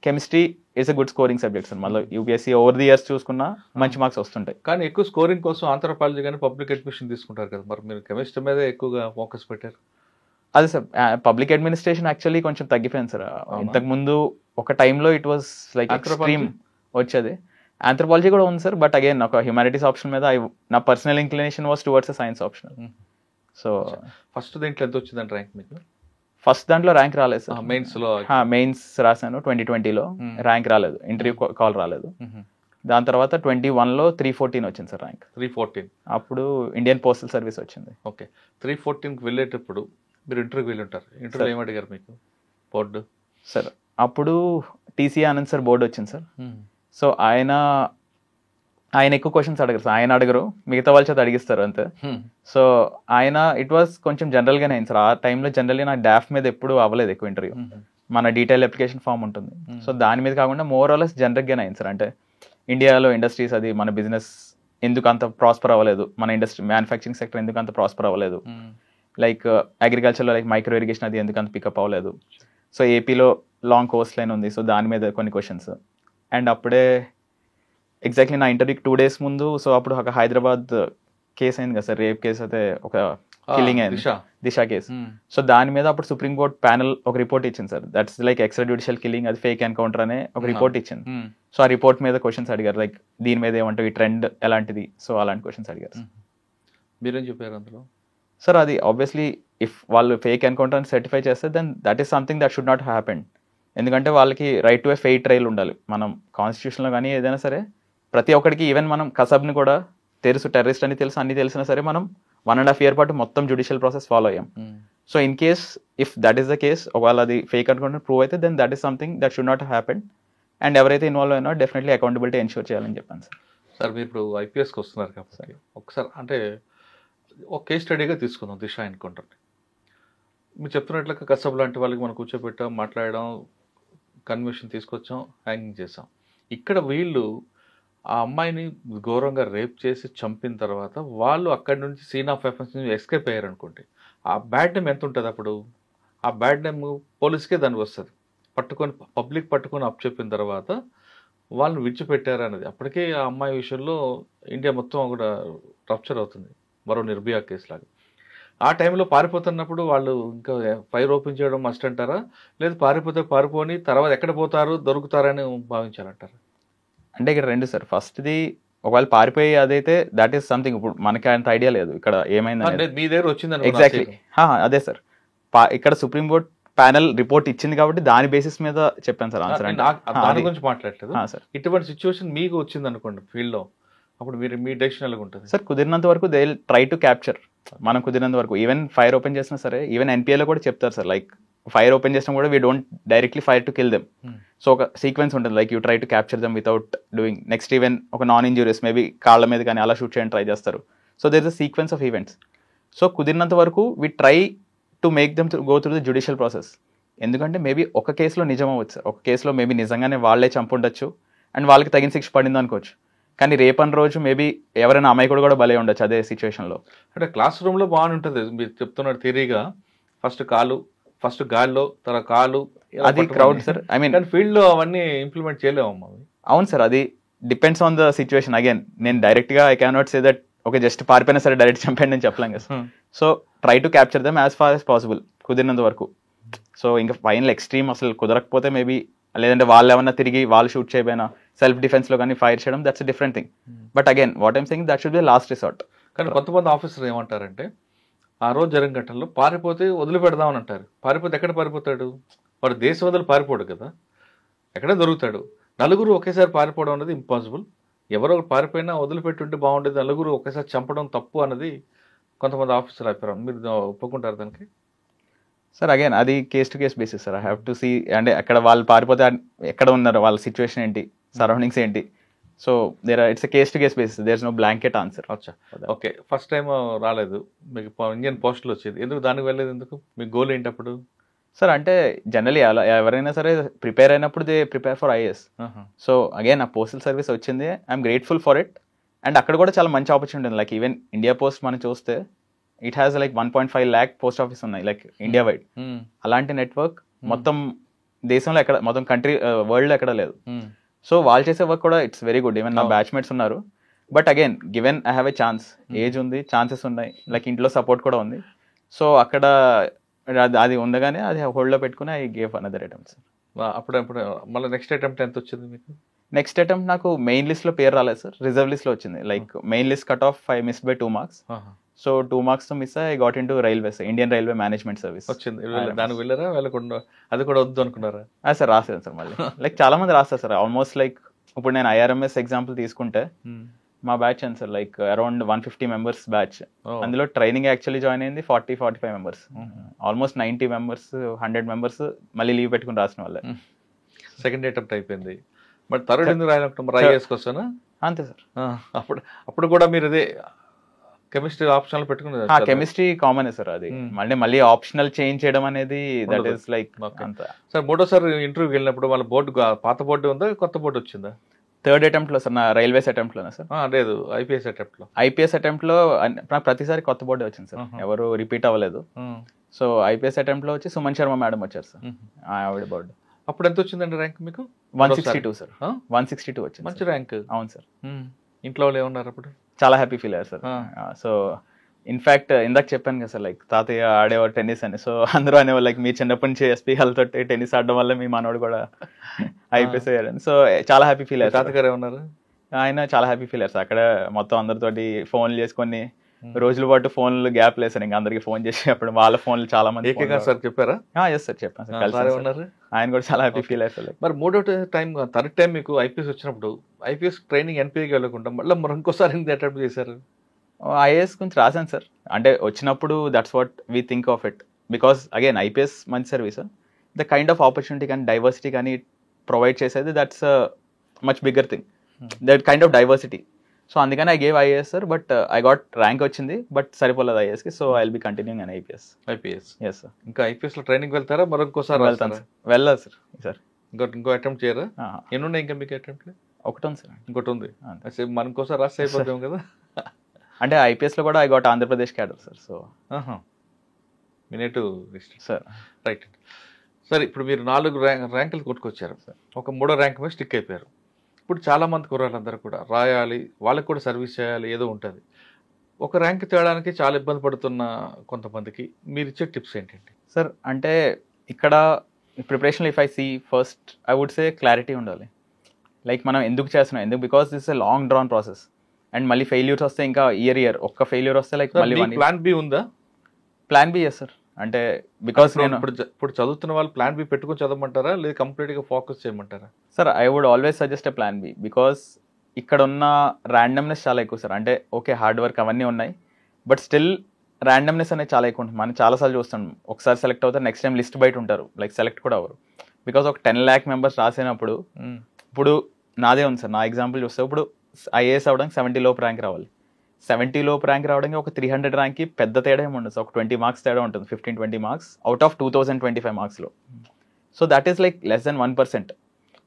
chemistry is a good scoring subject sir. మళ్ళీ యూపీఎస్సీ ఓవర్ ది ఇయర్స్ చూసుకున్నా మంచి మార్క్స్ వస్తుంటాయి. కానీ ఎక్కువ స్కోరింగ్ కోసం ఆంథ్రోపాలజీ కానీ పబ్లిక్ అడ్మినిస్ట్రేషన్ తీసుకుంటారు కదా, మరి మీరు కెమిస్ట్రీ మీద ఎక్కువగా ఫోకస్ పెట్టారు? అదే సార్, పబ్లిక్ అడ్మినిస్ట్రేషన్ యాక్చువల్లీ కొంచెం తగ్గిపోయింది సార్. ఇంతకుముందు ఒక టైంలో ఇట్ వాస్ లైక్ ఎక్స్ట్రీమ్ వచ్చేది. ఆంథ్రోపాలజీ కూడా ఉంది సార్, బట్ అగైన్ ఒక హ్యుమానిటీస్ ఆప్షన్ మీద నా personal inclination was towards science option. So first దీంట్లో ఎంత వచ్చిందండి ర్యాంక్ మీకు? ఫస్ట్ దాంట్లో ర్యాంక్ రాలేదు సార్. మెయిన్స్ రాశాను 2020లో, ర్యాంక్ రాలేదు, ఇంటర్వ్యూ కాల్ రాలేదు. దాని తర్వాత 21లో 314 వచ్చింది సార్ ర్యాంక్. 314. అప్పుడు ఇండియన్ పోస్టల్ సర్వీస్ వచ్చింది. ఓకే. 314కి వెళ్ళేటప్పుడు మీరు ఇంటర్వ్యూకి వెళ్ళి ఉంటారు, ఇంటర్వ్యూ ఏమి అడిగారు మీకు బోర్డు? సార్ అప్పుడు టీసీ ఆనంద్ సార్ బోర్డు వచ్చింది సార్. సో ఆయన ఎక్కువ క్వశ్చన్స్ అడగరు సార్, ఆయన అడగరు, మిగతా వాళ్ళ చేత అడిగిస్తారు అంతే. సో ఆయన ఇట్ వాస్ కొంచెం జనరల్గానే అయింది సార్. ఆ టైంలో జనరల్లీ నాకు డాఫ్ మీద ఎప్పుడు అవ్వలేదు ఎక్కువ ఇంటర్వ్యూ, మన డీటెయిల్ అప్లికేషన్ ఫామ్ ఉంటుంది. సో దాని మీద కాకుండా మోర్ ఆర్ లెస్ జనరల్గానే అయింది సార్. అంటే ఇండియాలో ఇండస్ట్రీస్, అది మన బిజినెస్ ఎందుకు అంత ప్రాస్పర్ అవ్వలేదు, మన ఇండస్ట్రీ మ్యానుఫ్యాక్చరింగ్ సెక్టర్ ఎందుకు అంత ప్రాస్పర్ అవ్వలేదు, లైక్ అగ్రికల్చర్లో లైక్ మైక్రో ఇరిగేషన్ అది ఎందుకు అంత పికప్ అవ్వలేదు. సో ఏపీలో లాంగ్ కోస్ట్ లైన్ ఉంది, సో దాని మీద కొన్ని క్వశ్చన్స్. అండ్ అప్పుడే ఎగ్జాక్ట్లీ నా ఇంటర్వ్యూకి 2 days ముందు, సో అప్పుడు ఒక హైదరాబాద్ కేసు అయింది కదా సార్, రేప్ కేసు, అయితే ఒక కిల్లింగ్ అయింది, దిశ కేసు. సో దాని మీద అప్పుడు సుప్రీంకోర్టు ప్యానల్ ఒక రిపోర్ట్ ఇచ్చింది sir, that's like extra judicial killing, అది ఫేక్ ఎన్కౌంటర్ అనే ఒక రిపోర్ట్ ఇచ్చింది. సో ఆ రిపోర్ట్ మీద క్వశ్చన్స్ అడిగారు, లైక్ దీని మీద ఏమంటారు, ఈ ట్రెండ్ ఎలాంటిది, సో అలాంటి క్వశ్చన్స్ అడిగారు. మీరేం చెప్పారు అందులో? సార్ అది ఆబ్వియస్లీ ఇఫ్ వాళ్ళు ఫేక్ ఎన్కౌంటర్ అని సర్టిఫై చేస్తే then that is something that should not happen. ఎందుకంటే వాళ్ళకి right to a fair trial ఉండాలి. మనం కాన్స్టిట్యూషన్లో కానీ ఏదైనా సరే ప్రతి ఒక్కడికి, ఈవెన్ మనం కసబ్ని కూడా తెలుసు, టెర్రరిస్ట్ అని తెలుసు, అన్ని తెలిసినా సరే మనం 1.5 year పాటు మొత్తం జ్యుడిషియల్ ప్రాసెస్ ఫాలో అయ్యాం. So in case if that is the case, ఒకవేళ అది ఫేక్ ఎన్కౌంటర్ ప్రూవ్ అయితే then that is something that should not happen. And ఎవరైతే ఇన్వాల్వ్ అయినా డెఫినెట్లీ అకౌంటబిలిటీ ఎన్షూర్ చేయాలని చెప్పాను సార్. సార్ మీరు ఇప్పుడు ఐపీఎస్కి వస్తున్నారు కాబట్టి ఒకసారి అంటే ఒక కేస్ స్టడీగా తీసుకుందాం దిశ ఎన్కౌంటర్ని. మీరు చెప్తున్నట్లుగా కసబ్ లాంటి వాళ్ళకి మనం కూర్చోబెట్టాం, మాట్లాడడం, కన్విక్షన్ తీసుకొచ్చాం, హ్యాంగింగ్ చేసాం. ఇక్కడ వీళ్ళు ఆ అమ్మాయిని ఘోరంగా రేప్ చేసి చంపిన తర్వాత వాళ్ళు అక్కడి నుంచి సీన్ ఆఫ్ ఎఫెన్స్ నుంచి ఎస్కేప్ అయ్యారు అనుకోండి, ఆ బ్యాడ్ నేమ్ ఎంత ఉంటుంది అప్పుడు? ఆ బ్యాడ్ నేమ్ పోలీస్కే దానికి వస్తుంది. పబ్లిక్ పట్టుకొని అప్ చెప్పిన తర్వాత వాళ్ళని విడిచిపెట్టారు అనేది. అప్పటికే ఆ అమ్మాయి విషయంలో ఇండియా మొత్తం కూడా రప్చర్ అవుతుంది, మరో నిర్భయ కేసు లాగా. ఆ టైంలో పారిపోతున్నప్పుడు వాళ్ళు ఇంకా ఫైర్ ఓపెన్ చేయడం మస్ట్ అంటారా, లేదు పారిపోతే పారిపోని తర్వాత ఎక్కడ పోతారు దొరుకుతారని భావించాలంటారా? అంటే ఇక్కడ రెండు సార్. ఫస్ట్ది ఒకవేళ పారిపోయి అదైతే దాట్ ఈస్ సంథింగ్. ఇప్పుడు మనకి అంత ఐడియా లేదు ఇక్కడ ఏమైంది. మీ దగ్గర వచ్చింది ఎగ్జాక్ట్లీ అదే సార్. ఇక్కడ సుప్రీంకోర్టు ప్యానెల్ రిపోర్ట్ ఇచ్చింది కాబట్టి దాని బేసిస్ మీద చెప్పాను సార్ ఆన్సర్. దాని గురించి మాట్లాడలేదు సార్. ఇటువంటి సిచ్యువేషన్ మీకు వచ్చింది అనుకోండి ఫీల్డ్ లో, అప్పుడు మీరు మీ డెసిషన్ ఎలా ఉంటుంది సార్? కుదిరినంత వరకు they will try to capture. మనం కుదిరినంత వరకు ఈవెన్ ఫైర్ ఓపెన్ చేసినా సరే, ఈవెన్ ఎన్పిఏలో కూడా చెప్తారు సార్, లైక్ ఫైర్ ఓపెన్ చేసినా కూడా we don't directly fire to kill them. So ఒక సీక్వెన్స్ ఉంటుంది, like you try to capture them without doing. Next even ఒక నాన్ ఇంజూరియస్ మేబీ కాళ్ళ మీద కానీ అలా షూట్ చేయడానికి ట్రై చేస్తారు. So there is a sequence of events. So కుదిరినంత వరకు we try to make them go through the judicial process. ఎందుకంటే మేబీ ఒక కేసులో నిజం అవ్వచ్చు సార్, ఒక కేసులో మేబీ నిజంగానే వాళ్ళే చంపుండొచ్చు అండ్ వాళ్ళకి తగిన శిక్ష పడింది అనుకోవచ్చు. కానీ రేపని రోజు మేబీ ఎవరైనా అమ్మాయి కూడా బలే ఉండొచ్చు అదే సిచ్యువేషన్లో. అంటే క్లాస్ రూమ్లో బాగానే ఉంటుంది మీరు చెప్తున్నారు థియరీగా, ఫస్ట్ గాల్లో తర్వాత కాలు, అది క్రౌడ్ సార్. ఐ మీన్ ఫీల్డ్లో అవన్నీ ఇంప్లిమెంట్ చేయలేమమ్మా. అవును సార్, అది depends on the situation. Again నేను డైరెక్ట్గా I cannot say that okay just పారిపోయినా సరే డైరెక్ట్ చంపండి అని చెప్పలేం కదా. So try to capture them as far as possible కుదిరినంత వరకు. సో ఇంకా ఫైనల్ ఎక్స్ట్రీమ్ అసలు కుదరకపోతే మేబీ, లేదంటే వాళ్ళు ఏమన్నా తిరిగి వాళ్ళు షూట్ చేయబోయినా సెల్ఫ్ డిఫెన్స్లో కానీ ఫైర్ చేయడం, that's a different thing. But again what I'm saying that should be last resort. కానీ కొంతమంది ఆఫీసర్ ఏమంటారంటే ఆ రోజు జరిగిన ఘటనలో పారిపోతే వదిలిపెడదామని అంటారు. పారిపోతే ఎక్కడ పారిపోతాడు? వాడు దేశం వదిలి పారిపోడు కదా, ఎక్కడ దొరుకుతాడు? నలుగురు ఒకేసారి పారిపోవడం అనేది ఇంపాసిబుల్. ఎవరో పారిపోయినా వదిలిపెట్టుంటే బాగుండేది, నలుగురు ఒకేసారి చంపడం తప్పు అన్నది కొంతమంది ఆఫీసర్ అభిప్రాయం. మీరు ఒప్పుకుంటారు దానికి? సార్ అగైన్ అది case to case basis sir. I have to see, అంటే అక్కడ వాళ్ళు పారిపోతే ఎక్కడ ఉన్నారు, వాళ్ళ సిచ్యువేషన్ ఏంటి, సరౌండింగ్స్ ఏంటి. So it's case to case basis, there is no blanket answer. అచ్చా, ఓకే. ఫస్ట్ టైం రాలేదు మీకు ఇండియన్ పోస్టులు వచ్చేది, ఎందుకు దానికి వెళ్ళలేదు? ఎందుకు? మీ గోల్ ఏంటి అప్పుడు? సార్ అంటే జనరలీ అలా ఎవరైనా సరే ప్రిపేర్ అయినప్పుడు they prepare for IAS. So again ఆ పోస్టల్ సర్వీస్ వచ్చింది, I'm grateful for it. And అక్కడ కూడా చాలా మంచి ఆపర్చునిటీ ఉంది. లైక్ ఈవెన్ ఇండియా పోస్ట్ మనం చూస్తే it has like 1.5 lakh post office ఉన్నాయి లైక్ ఇండియా వైడ్. అలాంటి నెట్వర్క్ మొత్తం దేశంలో ఎక్కడ, మొత్తం కంట్రీ వరల్డ్ ఎక్కడ లేదు. సో వాళ్ళు చేసే వర్క్ కూడా ఇట్స్ వెరీ గుడ్. ఈవెన్ నా బ్యాచ్మేట్స్ ఉన్నారు. But again given I have a chance, age ఉంది, ఛాన్సెస్ ఉన్నాయి, లైక్ ఇంట్లో సపోర్ట్ కూడా ఉంది. సో అక్కడ అది ఉండగానే అది హోల్డ్లో పెట్టుకుని ఐ గేవ్ అనదర్ అటెంప్ట్. అప్పుడు మళ్ళీ నెక్స్ట్ అటెంప్ట్ ఎంత వచ్చింది మీకు? నెక్స్ట్ అటెంప్ట్ నాకు మెయిన్ లిస్ట్లో పేరు రాలేదు సార్, రిజర్వ్ లిస్ట్లో వచ్చింది. Like main list cut off I miss by 2 marks. So 2 marks తో miss I got in to railways, Indian railway management service వచ్చింది. దానికి వెళ్ళారా? వెళ్ళకుండా అది కూడా వద్దు అనుకున్నారా? సార్ రాసాను సార్ మళ్ళీ. లైక్ చాలా మంది రాస్తారు సార్. ఆల్మోస్ట్ లైక్ ఇప్పుడు నేను IRMS ఎగ్జాంపుల్ తీసుకుంటే మా బ్యాచ్ అని sir, like around 150 members batch. అందులో ట్రైనింగ్ యాక్చువల్లీ జాయిన్ అయింది 40-45 members. ఆల్మోస్ట్ 90 members, 100 members మళ్ళీ లీవ్ పెట్టుకుని రాసిన వాళ్ళే. సెకండ్ అటెంప్ట్ అయిపోయింది. బట్ థర్డ్ ఎందుకు రాయనప్పుడు IAS వస్తానా? అంతే సార్. అప్పుడు కూడా మీరు ఇదే కెమిస్ట్రీ ఆప్షనల్ పెట్టుకున్నారు? Chemistry common sir. అది మళ్ళీ ఆప్షనల్ చేంజ్ చేయడం అనేది దట్ ఈస్ లైక్ అంత. సార్ మూడోసారి ఇంటర్వ్యూకి వెళ్ళినప్పుడు వాళ్ళ బోర్డు పాత బోర్డు ఉందా, కొత్త బోర్డు వచ్చిందా? థర్డ్ అటెంప్ట్ లో సార్, నా రైల్వేస్ అటెంప్ట్ లోనే సార్. లేదు, IPS అటెంప్ట్ లో నాకు ప్రతిసారి కొత్త బోర్డు వచ్చింది సార్, ఎవరు రిపీట్ అవ్వలేదు. సో IPS అటెంప్ట్ లో వచ్చి సుమన్ శర్మ మేడం వచ్చారు సార్, ఆవిడ బోర్డు. అప్పుడు ఎంత వచ్చిందండి ర్యాంక్ మీకు? 162 సార్. 162 వచ్చింది. మంచి ర్యాంక్. అవును సార్. ఇంట్లో వాళ్ళు ఏమన్నారు అప్పుడు? చాలా హ్యాపీ ఫీల్ అయ్యారు సార్. సో ఇన్ఫాక్ట్ ఇందాక చెప్పాను కదా సార్, లైక్ తాతయ్య ఆడేవాడు టెన్నిస్ అని. సో అందరూ అనేవాళ్ళు లైక్ మీ చిన్నప్పటి నుంచి SP హల్తో టెన్నిస్ ఆడడం వల్ల మీ మనోడు కూడా IPS అయ్యారని. సో చాలా హ్యాపీ ఫీల్ అయ్యారు. తాతగారు ఏమన్నారు? ఆయన చాలా హ్యాపీ ఫీల్ అయ్యారు సార్. అక్కడ మొత్తం అందరితోటి ఫోన్లు చేసుకొని రోజుల పాటు ఫోన్లు గ్యాప్ లేదు సార్. ఇంకా అందరికి ఫోన్ చేసి అప్పుడు వాళ్ళ ఫోన్లు చాలా మంది సార్ చెప్పారా? ఎస్ సార్ చెప్పాను సార్. ఆయన కూడా చాలా హ్యాపీ ఫీల్ అయ్యారు సార్. మరి మూడో టైం థర్డ్ టైం మీకు IPS వచ్చినప్పుడు IPS ట్రైనింగ్ NPAకి వెళ్ళకుండా మళ్ళీ ఇంకోసారి అటెంప్ట్ చేశారు? IAS గురించి రాశాను సార్. అంటే వచ్చినప్పుడు that's what we think of it. Because again IPS మంచి service, the kind of opportunity కానీ డైవర్సిటీ కానీ ప్రొవైడ్ చేసేది, that's much bigger thing, that kind of diversity. So అందుకని I gave IAS sir, but I got rank వచ్చింది, but సరిపోలేదు ఐఏఎస్కి. So I will be continuing on IPS. Yes sir. ఇంకా IPS లో training వెళ్తారా? మరొకసారి వెళ్తాను సార్. వెళ్ళాలి సార్ సార్. ఇంకో అటెంప్ట్ చేయరా? ఎన్ని ఉన్నాయి ఇంకా మీకు అటెంప్ట్? ఒకటి ఉంది సార్. ఇంకోటి ఉంది. మనం ఇంకోసారి రాసి అయిపోతాం కదా. అంటే ఐపీఎస్లో కూడా I got Andhra Pradesh cadre sir. So మినేటివ్ సార్. రైట్. సరే, ఇప్పుడు మీరు 4 ర్యాంకులు కొట్టుకొచ్చారు. ఒక 3వ ర్యాంక్ మీద స్టిక్ అయిపోయారు. ఇప్పుడు చాలామంది కుర్రాళ్ళందరూ కూడా రాయాలి, వాళ్ళకి కూడా సర్వీస్ చేయాలి, ఏదో ఉంటుంది. ఒక ర్యాంక్ తేయడానికి చాలా ఇబ్బంది పడుతున్న కొంతమందికి మీరు ఇచ్చే టిప్స్ ఏంటండి? సార్ అంటే ఇక్కడ preparation if I see first I would say clarity ఉండాలి. లైక్ మనం ఎందుకు చేస్తున్నాం, ఎందుకు, because this a long drawn process. And మళ్ళీ ఫెయిల్యూర్స్ వస్తే ఇంకా ఇయర్ ఒక్క ఫెయిల్యూర్ వస్తే లైక్ మళ్ళీ ప్లాన్ బి ఉందా? Plan B yes sir. అంటే బికాస్ నేను ఇప్పుడు చదువుతున్న వాళ్ళు ప్లాన్ బి పెట్టుకుని చదవమంటారా, లేదా కంప్లీట్గా ఫోకస్ చేయమంటారా? Sir I would always suggest a plan B, because ఇక్కడ ఉన్న ర్యాండమ్నెస్ చాలా ఎక్కువ సార్. అంటే ఓకే హార్డ్ వర్క్ అవన్నీ ఉన్నాయి, బట్ స్టిల్ ర్యాండమ్నెస్ అనేది చాలా ఎక్కువ ఉంటుంది. మనం చాలాసార్లు చూస్తాం, ఒకసారి సెలెక్ట్ అవుతారు, నెక్స్ట్ టైం లిస్ట్ బయట ఉంటారు, లైక్ సెలెక్ట్ కూడా అవ్వరు. బికాస్ ఒక 10 lakh మెంబర్స్ రాసినప్పుడు, ఇప్పుడు నాదే ఉంది సార్, నా ఎగ్జాంపుల్ చూస్తే ఇప్పుడు ఐఏఎస్ అవ్వడానికి 70 లోపు ర్యాంక్ రావాలి. 70 లోపు ర్యాంక్ రావడానికి ఒక 300 ర్యాంక్కి పెద్ద తేడా ఏమి ఉండదు. ఒక 20 మార్క్స్ తేడా ఉంటుంది, 15-20 మార్క్స్ అవుట్ ఆఫ్ 2025 మార్క్స్లో. So that is like less than 1%.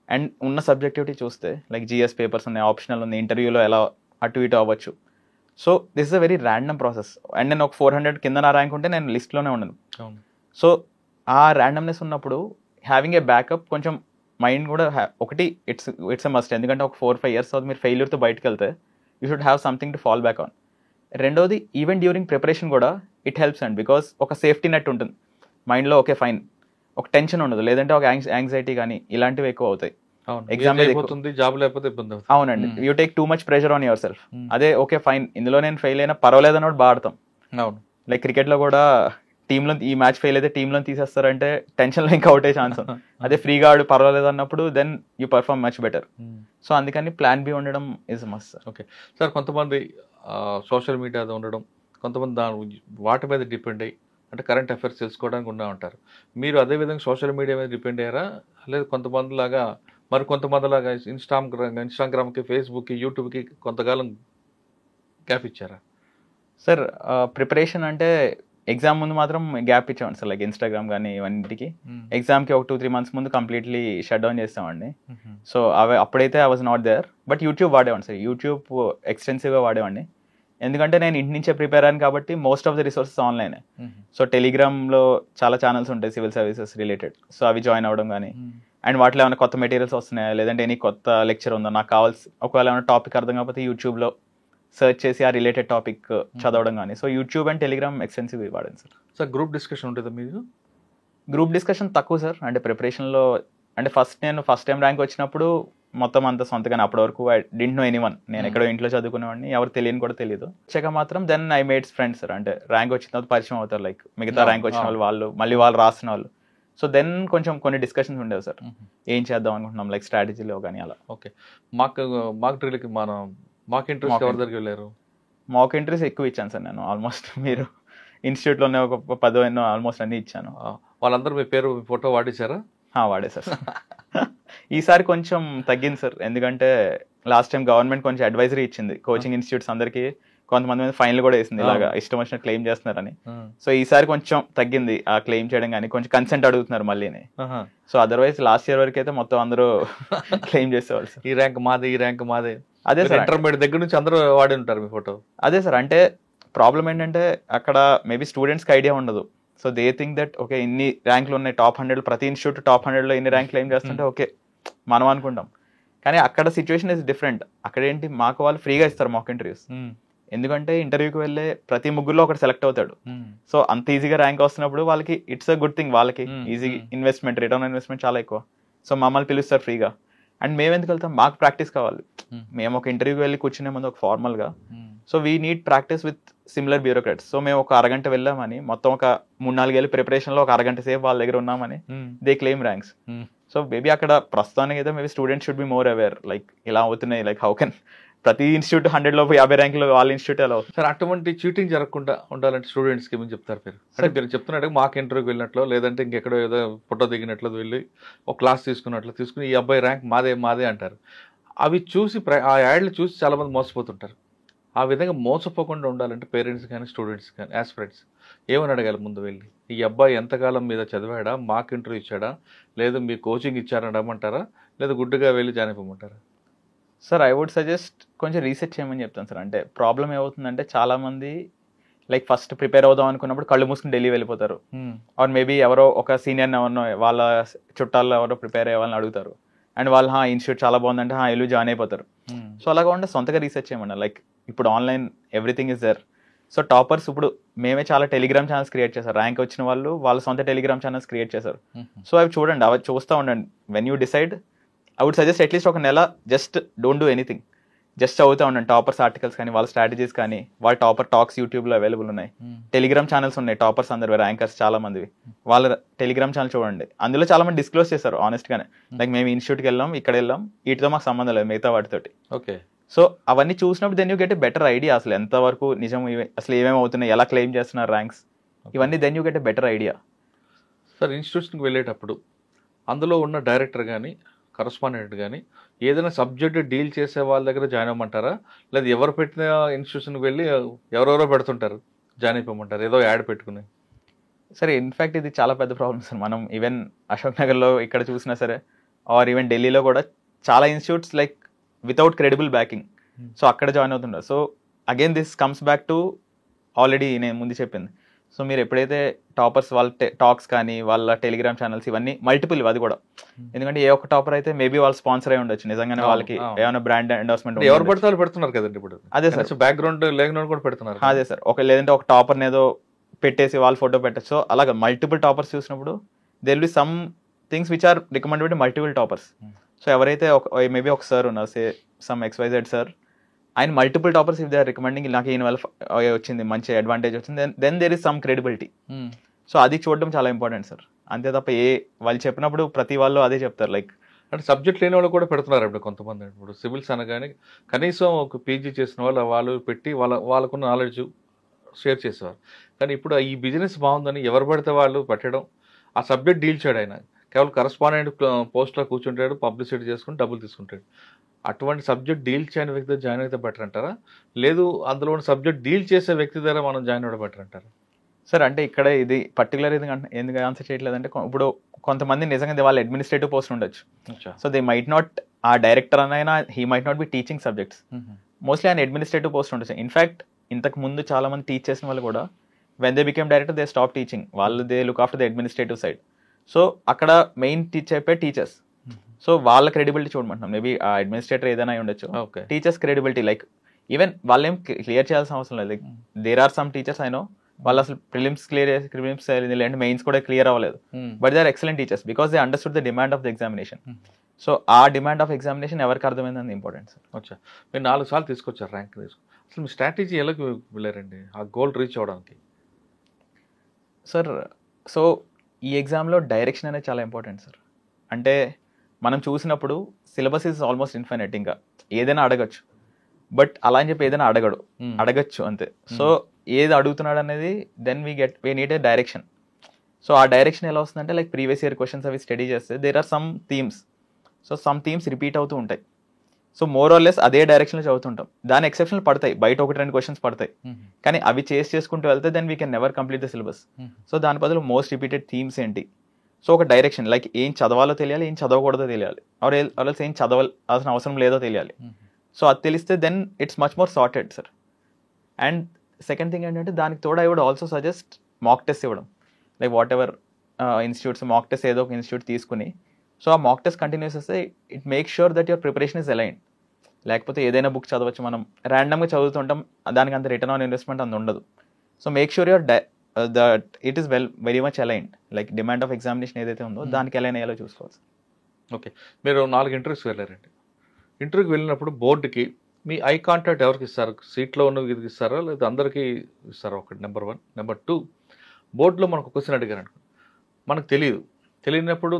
And ఉన్న సబ్జెక్టివిటీ చూస్తే లైక్ జిఎస్ పేపర్స్ ఉన్నాయి, ఆప్షనల్ ఉంది, ఇంటర్వ్యూలో ఎలా అటు ఇటు అవ్వచ్చు. So this is a very random process. And నేను ఒక 400 కింద నా ర్యాంక్ ఉంటే నేను లిస్ట్లోనే ఉండను. సో ఆ ర్యాండమ్నెస్ ఉన్నప్పుడు హ్యావింగ్ ఏ బ్యాకప్, కొంచెం మైండ్ కూడా ఒకటి ఇట్స్ ఎ మస్ట్. ఎందుకంటే ఒక 4-5 years తర్వాత మీరు ఫెయిల్యూర్తో బయటకు వెళ్తే you should have something to fall back on. రెండోది ఈవెన్ డ్యూరింగ్ ప్రిపరేషన్ కూడా ఇట్ హెల్ప్స్ అండ్ బికాస్ ఒక సేఫ్టీ నెట్ ఉంటుంది మైండ్లో. ఓకే ఫైన్, ఒక టెన్షన్ ఉండదు, లేదంటే ఒక యాంగ్జైటీ కానీ ఇలాంటివి ఎక్కువ అవుతాయి. ఎగ్జామ్ అయిపోతుంది, జాబ్ లేకపోతే ఇబ్బంది. అవునండి, you take too much pressure on your self. అదే ఓకే ఫైన్, ఇందులో నేను ఫెయిల్ అయినా పర్వాలేదు అన్నట్టు బాడతాం. అవును, లైక్ క్రికెట్లో కూడా టీంలో ఈ మ్యాచ్ ఫెయిల్ అయితే టీంలో తీసేస్తారంటే టెన్షన్లో ఇంకా అవుట్ అయ్యే ఛాన్స్ ఉంది. అదే ఫ్రీగా ఆడు పర్వాలేదు అన్నప్పుడు then you perform much better. So అందుకని ప్లాన్ బి ఉండడం is must sir. Okay sir, కొంతమంది సోషల్ మీడియా ఉండడం, కొంతమంది వాటి మీద డిపెండ్ అయ్యి, అంటే కరెంట్ అఫైర్స్ తెలుసుకోవడానికి ఉండా ఉంటారు. మీరు అదేవిధంగా సోషల్ మీడియా మీద డిపెండ్ అయ్యారా, లేదా కొంతమంది లాగా మరి కొంతమంది లాగా ఇన్స్టాగ్రామ్కి, ఫేస్బుక్కి, యూట్యూబ్కి కొంతకాలం గ్యాప్ ఇచ్చారా? సార్ ప్రిపరేషన్ అంటే ఎగ్జామ్ ముందు మాత్రం గ్యాప్ ఇచ్చామండి సార్, లైక్ ఇన్స్టాగ్రామ్ కానీ ఇవన్నిటికి. ఎగ్జామ్కి ఒక 2-3 months ముందు కంప్లీట్లీ షట్ డౌన్ చేస్తామండి. సో అప్పుడైతే I was not there, but YouTube వాడేవాడిని సార్. యూట్యూబ్ ఎక్స్టెన్సివ్గా వాడేవాడిని, ఎందుకంటే నేను ఇంటి నుంచే ప్రిపేర్ అయ్యాను కాబట్టి మోస్ట్ ఆఫ్ ద రిసోర్సెస్ ఆన్లైనే. సో టెలిగ్రామ్లో చాలా ఛానల్స్ ఉంటాయి సివిల్ సర్వీసెస్ రిలేటెడ్, సో అవి జాయిన్ అవ్వడం కానీ, అండ్ వాటిలో ఏమైనా కొత్త మెటీరియల్స్ వస్తున్నాయా, లేదంటే ఎనీ కొత్త లెక్చర్ ఉందా నాకు కావాల్సి, ఒకవేళ ఏమైనా టాపిక్ అర్థం కాకపోతే యూట్యూబ్లో సర్చ్ చేసి ఆ రిలేటెడ్ టాపిక్ చదవడం కానీ. So YouTube and Telegram extensive వాడాను సార్. సార్ గ్రూప్ డిస్కషన్ ఉంటుందా మీకు? గ్రూప్ డిస్కషన్ తక్కువ సార్. అంటే ప్రిపరేషన్లో అంటే నేను ఫస్ట్ టైం ర్యాంక్ వచ్చినప్పుడు మొత్తం అంత సొంతగానే, అప్పటి వరకు ఐ డింట్ నో ఎనీవన్. నేను ఎక్కడో ఇంట్లో చదువుకునేవాడిని, ఎవరు తెలియని కూడా తెలియదు. వచ్చాక మాత్రం then I made friends sir. అంటే ర్యాంక్ వచ్చిన తర్వాత పరిచయం అవుతారు, లైక్ మిగతా ర్యాంక్ వచ్చిన వాళ్ళు మళ్ళీ వాళ్ళు రాసిన వాళ్ళు. సో దెన్ కొంచెం కొన్ని డిస్కషన్స్ ఉండేవి సార్, ఏం చేద్దాం అనుకుంటున్నాం, లైక్ స్ట్రాటజీలో కానీ అలా. ఓకే, మాక్ డ్రిల్కి మనం మాక్ ఇంట్రెస్ట్ ఎవరి దగ్గరికి వెళ్ళారు? మాక్ ఇంట్రెస్ట్ ఎక్కువ ఇచ్చాను సార్ నేను. ఆల్మోస్ట్ మీరు ఇన్స్టిట్యూట్లోనే ఒక 10 ఆల్మోస్ట్ అన్నీ ఇచ్చాను. వాళ్ళందరూ మీ పేరు, మీ ఫోటో వాడేశారా? వాడే సార్. ఈసారి కొంచెం తగ్గింది సార్, ఎందుకంటే లాస్ట్ టైం గవర్నమెంట్ కొంచెం అడ్వైజరీ ఇచ్చింది కోచింగ్ ఇన్స్టిట్యూట్స్ అందరికీ. కొంతమంది మీద ఫైన్లు కూడా వేసింది, ఇలాగా ఇష్టం వచ్చినట్టు క్లెయిమ్ చేస్తున్నారని. సో ఈసారి కొంచెం తగ్గింది ఆ క్లెయిమ్ చేయడం, కానీ కొంచెం కన్సెంట్ అడుగుతున్నారు మళ్ళీని. సో అదర్వైజ్ లాస్ట్ ఇయర్ వరకు అయితే మొత్తం అందరూ క్లెయిమ్ చేసేవాళ్ళు సార్. ఈ ర్యాంక్ మాదే, ఈ ర్యాంక్ మాదే. అదే సార్, ఇంటర్మీడియట్ దగ్గర నుంచి అందరూ వాడి ఉంటారు మీ ఫోటో. అదే సార్, అంటే ప్రాబ్లం ఏంటంటే అక్కడ మేబీ స్టూడెంట్స్కి ఐడియా ఉండదు. So they think that okay ఇన్ని ర్యాంకులు ఉన్నాయి, టాప్ 100, ప్రతి ఇన్స్టిట్యూట్ టాప్ 100లో ఇన్ని ర్యాంక్ క్లెయిమ్ చేస్తుంటే ఓకే మనం అనుకుంటాం. కానీ అక్కడ సిచ్యువేషన్ ఇస్ డిఫరెంట్. అక్కడ ఏంటి, మాకు వాళ్ళు ఫ్రీగా ఇస్తారు మాక్ ఇంటర్వ్యూస్. ఎందుకంటే ఇంటర్వ్యూకి వెళ్ళే ప్రతి ముగ్గురులో ఒకటి సెలెక్ట్ అవుతాడు. సో అంత ఈజీగా ర్యాంక్ వస్తున్నప్పుడు వాళ్ళకి ఇట్స్ అ గుడ్ థింగ్, వాళ్ళకి ఈజీ ఇన్వెస్ట్మెంట్, రిటర్న్ ఇన్వెస్ట్మెంట్ చాలా ఎక్కువ. సో మమ్మల్ని పిలుస్తారు ఫ్రీగా. అండ్ మేము ఎందుకు వెళ్తాం, మాకు ప్రాక్టీస్ కావాలి. మేము ఒక ఇంటర్వ్యూకి వెళ్ళి కూర్చునే ముందు ఒక ఫార్మల్గా, so we need practice with similar bureaucrats. So మేము ఒక అరగంట వెళ్ళామని, మొత్తం ఒక 3-4 ఏళ్ళ ప్రిపరేషన్లో ఒక అరగంట సేపు వాళ్ళ దగ్గర ఉన్నామని they claim ranks. So maybe అక్కడ ప్రస్తుతానికి అయితే maybe students should be more aware, like ఇలా అవుతున్నాయి, లైక్ హౌ కెన్ ప్రతి ఇన్స్టిట్యూట్ 100లో 50 ర్యాంకులు వాళ్ళ ఇన్స్టిట్యూట్ ఎలా అవుతుంది సార్? అటువంటి చీటింగ్ జరగకుండా ఉండాలంటే స్టూడెంట్స్కి ఏమని చెప్తారు మీరు? అంటే మీరు చెప్తున్నట్టు మాకు ఇంటర్వ్యూకి వెళ్ళినట్లు, లేదంటే ఇంకెక్కడో ఏదో ఫోటో దిగినట్లు వెళ్ళి ఒక క్లాస్ తీసుకుని ఈ అబ్బాయి ర్యాంక్ మాదే మాదే అంటారు. అవి చూసి ఆ యాడ్లు చూసి చాలామంది మోసపోతుంటారు. ఆ విధంగా మోసపోకుండా ఉండాలంటే పేరెంట్స్ కానీ స్టూడెంట్స్ కానీ యాస్పిరెంట్స్ ఏమని అడగాలి ముందు వెళ్ళి? ఈ అబ్బాయి ఎంతకాలం మీద చదివాడా, మాక్ ఇంటర్వ్యూ ఇచ్చాడా, లేదు మీ కోచింగ్ ఇచ్చారని అడగమంటారా, లేదా గుడ్డుగా వెళ్ళి జాయిన్ అయిపోమంటారా? సార్ ఐ వుడ్ సజెస్ట్ కొంచెం రీసెర్చ్ చేయమని చెప్తాను సార్. అంటే ప్రాబ్లం ఏమవుతుందంటే చాలామంది లైక్ ఫస్ట్ ప్రిపేర్ అవుదాం అనుకున్నప్పుడు కళ్ళు మూసుకుని ఢిల్లీ వెళ్ళిపోతారు. ఆర్ మేబీ ఎవరో ఒక సీనియర్ని ఎవరినో వాళ్ళ చుట్టాల్లో ఎవరో ప్రిపేర్ అయ్యే వాళ్ళని అడుగుతారు. అండ్ వాళ్ళు ఇన్స్టిట్యూట్ చాలా బాగుందంటే వెళ్ళి జాయిన్ అయిపోతారు. సో అలాగా ఉంటే సొంతగా రీసెర్చ్ చేయమన్నా. లైక్ ఇప్పుడు online everything is there. So toppers ఇప్పుడు మేమే చాలా టెలిగ్రామ్ ఛానల్స్ క్రియేట్ చేశారు. ర్యాంక్ వచ్చిన వాళ్ళు వాళ్ళ సొంత టెలిగ్రామ్ ఛానల్స్ క్రియేట్ చేశారు. సో అవి చూడండి, అవి చూస్తూ ఉండండి. When you decide I would suggest at least ఒక నెల just don't do anything, just చదువుతూ ఉండండి. టాపర్స్ ఆర్టికల్స్ కానీ వాళ్ళ స్ట్రాటజీస్ కానీ వాళ్ళ టాపర్ టాక్స్ యూట్యూబ్లో అవైలబుల్ ఉన్నాయి. టెలిగ్రామ్ ఛానల్స్ ఉన్నాయి టాపర్స్ అందరు ర్యాంకర్స్ చాలా మందివి. వాళ్ళ టెలిగ్రామ్ ఛానల్ చూడండి, అందులో చాలా మంది డిస్క్లోజ్ చేశారు ఆనెస్ట్గానే. లైక్ మేము ఇన్స్టిట్యూట్కి వెళ్ళాం, ఇక్కడ వెళ్ళాం, వీటితో మాకు సంబంధం లేదు మిగతా వాటితోటి. ఓకే. సో అవన్నీ చూసినప్పుడు then you get a better idea అసలు ఎంతవరకు నిజం, అసలు ఏమేమి అవుతున్నాయి, ఎలా క్లెయిమ్ చేస్తున్నారు ర్యాంక్స్, ఇవన్నీ then you get a better idea. Sir ఇన్స్టిట్యూషన్కి వెళ్ళేటప్పుడు అందులో ఉన్న డైరెక్టర్ కానీ కరస్పాండెంట్ కానీ ఏదైనా సబ్జెక్ట్ డీల్ చేసే వాళ్ళ దగ్గర జాయిన్ అవ్వమంటారా, లేదా ఎవరు పెట్టిన ఇన్స్టిట్యూషన్కి వెళ్ళి ఎవరెవరో పెడుతుంటారు జాయిన్ అయిపోమంటారు ఏదో యాడ్ పెట్టుకుని? సరే ఇన్ఫ్యాక్ట్ ఇది చాలా పెద్ద ప్రాబ్లమ్ సార్. మనం ఈవెన్ అశోక్ నగర్లో ఇక్కడ చూసినా సరే, ఆర్ ఈవెన్ ఢిల్లీలో కూడా చాలా institutes like without credible backing. So అక్కడ జాయిన్ అవుతుంటారు. So again this comes back to already నేను ముందు చెప్పింది. సో మీరు ఎప్పుడైతే టాపర్స్ వాళ్ళ టాక్స్ కానీ వాళ్ళ టెలిగ్రామ్ ఛానల్స్ ఇవన్నీ మల్టిపుల్, అది కూడా ఎందుకంటే ఏ ఒక్క టాపర్ అయితే మేబీ వాళ్ళు స్పాన్సర్ అయి ఉండొచ్చు, నిజంగానే వాళ్ళకి ఏమైనా బ్రాండ్ ఎండోర్స్మెంట్ ఎవరు పడతారు పెడుతున్నారు కదండి ఇప్పుడు. అదే సార్, బ్యాక్గ్రౌండ్ లేకుండా కూడా పెడుతున్నారు. అదే సార్, లేదంటే ఒక టాపర్ని ఏదో పెట్టేసి వాళ్ళ ఫోటో పెట్టచ్చు. సో అలాగా మల్టిపుల్ టాపర్స్ చూసినప్పుడు there will be some things which are recommended by multiple toppers. So ఎవరైతే మేబీ ఒక సార్ ఉన్నారు, సే సమ్ XYZ సార్, ఆయన multiple toppers if they are recommending నాకు ఈయన వల్ల వచ్చింది మంచి అడ్వాంటేజ్ వచ్చింది, then there is some credibility. So అది చూడడం చాలా ఇంపార్టెంట్ సార్. అంతే తప్ప వాళ్ళు చెప్పినప్పుడు ప్రతి వాళ్ళు అదే చెప్తారు. లైక్ అంటే సబ్జెక్ట్ లేని వాళ్ళు కూడా పెడుతున్నారు ఇప్పుడు కొంతమంది. ఇప్పుడు సివిల్స్ అనగానే కనీసం ఒక PG చేసిన వాళ్ళు పెట్టి వాళ్ళకున్న నాలెడ్జ్ షేర్ చేసేవారు. కానీ ఇప్పుడు ఈ బిజినెస్ బాగుందని ఎవరు పడితే వాళ్ళు పెట్టడం, ఆ సబ్జెక్ట్ డీల్ చేయడం, ఆయన కేవలం కరస్పాండెంట్ పోస్ట్లో కూర్చుంటాడు, పబ్లిసిటీ చేసుకుని డబ్బులు తీసుకుంటాడు. అటువంటి సబ్జెక్ట్ డీల్ చేయని వ్యక్తి జాయిన్ అయితే బెటర్ అంటారా, లేదు అందులో ఉన్న సబ్జెక్ట్ డీల్ చేసే వ్యక్తి ద్వారా మనం జాయిన్ అవ్వడం బెటర్ అంటారా? సార్ అంటే ఇక్కడ ఇది పర్టికులర్ ఎందుకు ఆన్సర్ చేయట్లేదంటే, ఇప్పుడు కొంతమంది నిజంగా వాళ్ళ అడ్మినిస్ట్రేటివ్ పోస్ట్ ఉండొచ్చు. సో దే మైట్ నాట్, ఆ డైరెక్టర్ అనైనా he might not be teaching subjects, mostly ఆయన అడ్మినిస్ట్రేటివ్ పోస్ట్ ఉండొచ్చు. ఇన్ఫాక్ట్ ఇంతకు ముందు చాలా మంది టీచ్ చేసిన వాళ్ళు కూడా when they became director they stop teaching, వాళ్ళు they look after the administrative side. So అక్కడ మెయిన్ చెప్పే టీచర్స్. సో వాళ్ళ క్రెడిబిలిటీ చూడమంటున్నాం. మేబీ ఆ అడ్మినిస్ట్రేటర్ ఏదైనా ఉండొచ్చు, టీచర్స్ క్రెడిబిలిటీ లైక్ ఈవెన్ వాళ్ళేం క్లియర్ చేయాల్సిన అవసరం లేదు. Like there are some teachers I know వాళ్ళు అసలు ప్రిలిమ్స్ లేదంటే మెయిన్స్ కూడా క్లియర్ అవ్వలేదు, but they are excellent teachers because they understood the demand of the examination. So ఆ డిమాండ్ ఆఫ్ ఎగ్జామినేషన్ ఎవరికి అర్థమైంది ఇంపార్టెంట్ సార్. వచ్చా మీరు 4 సార్లు తీసుకొచ్చారు ర్యాంక్ తీసుకు, అసలు మీ స్ట్రాటజీ ఎలా వెళ్ళారండి ఆ గోల్ రీచ్ అవ్వడానికి? సార్ సో ఈ ఎగ్జామ్లో డైరెక్షన్ అనేది చాలా ఇంపార్టెంట్ సార్. అంటే మనం చూసినప్పుడు సిలబస్ ఈజ్ ఆల్మోస్ట్ ఇన్ఫైనైట్, ఇంకా ఏదైనా అడగచ్చు, బట్ అలా అని చెప్పి ఏదైనా అడగచ్చు అంతే. సో ఏది అడుగుతున్నాడు అనేది then we need a direction. So ఆ డైరెక్షన్ ఎలా వస్తుందంటే లైక్ ప్రీవియస్ ఇయర్ క్వశ్చన్స్ అవి స్టడీ చేస్తే there are some themes. So some themes repeat అవుతూ ఉంటాయి. సో మోర్ ఆర్ లెస్ అదే డైరెక్షన్లో చదువుతుంటాం. దాని ఎక్సెప్షన్లు పడతాయి, బయట 1-2 క్వశ్చన్స్ పడతాయి, కానీ అవి చేసుకుంటూ వెళ్తే then we can never complete the syllabus. So దాని బదులు మోస్ట్ రిపీటెడ్ థీమ్స్ ఏంటి, సో ఒక డైరెక్షన్ లైక్ ఏం చదవాలో తెలియాలి, ఏం చదవకూడదో తెలియాలి, ఆర్ ఏం చదవాల్సిన అవసరం లేదో తెలియాలి. సో అది తెలిస్తే then it's much more sorted sir. And second thing ఏంటంటే దానికి తోడు I would also suggest mock test ఇవ్వడం. Like whatever institutes mock test ఏదో ఒక ఇన్స్టిట్యూట్ తీసుకుని, సో ఆ మాక్ టెస్ట్ కంటిన్యూస్ చేస్తే it make sure that your preparation is aligned. లేకపోతే ఏదైనా బుక్ చదవచ్చు, మనం ర్యాండమ్గా చదువుతుంటాం, దానికి అంత రిటర్న్ ఆన్ ఇన్వెస్ట్మెంట్ అంత ఉండదు. So make sure your that it is very much aligned, like demand of examination ఏదైతే ఉందో దానికి అలైన్ అయ్యేలా చూసుకోవాలి. ఓకే, మీరు 4 ఇంటర్వ్యూస్కి వెళ్ళారండి. ఇంటర్వ్యూకి వెళ్ళినప్పుడు బోర్డుకి మీ ఐ కాంటాక్ట్ ఎవరికి ఇస్తారు? సీట్లో ఉన్న ఇది ఇస్తారా లేదా అందరికీ ఇస్తారా? ఒకటి నెంబర్ 1. నెంబర్ 2, బోర్డులో మనకు క్వశ్చన్ అడిగారు అనుకో, మనకు తెలియనప్పుడు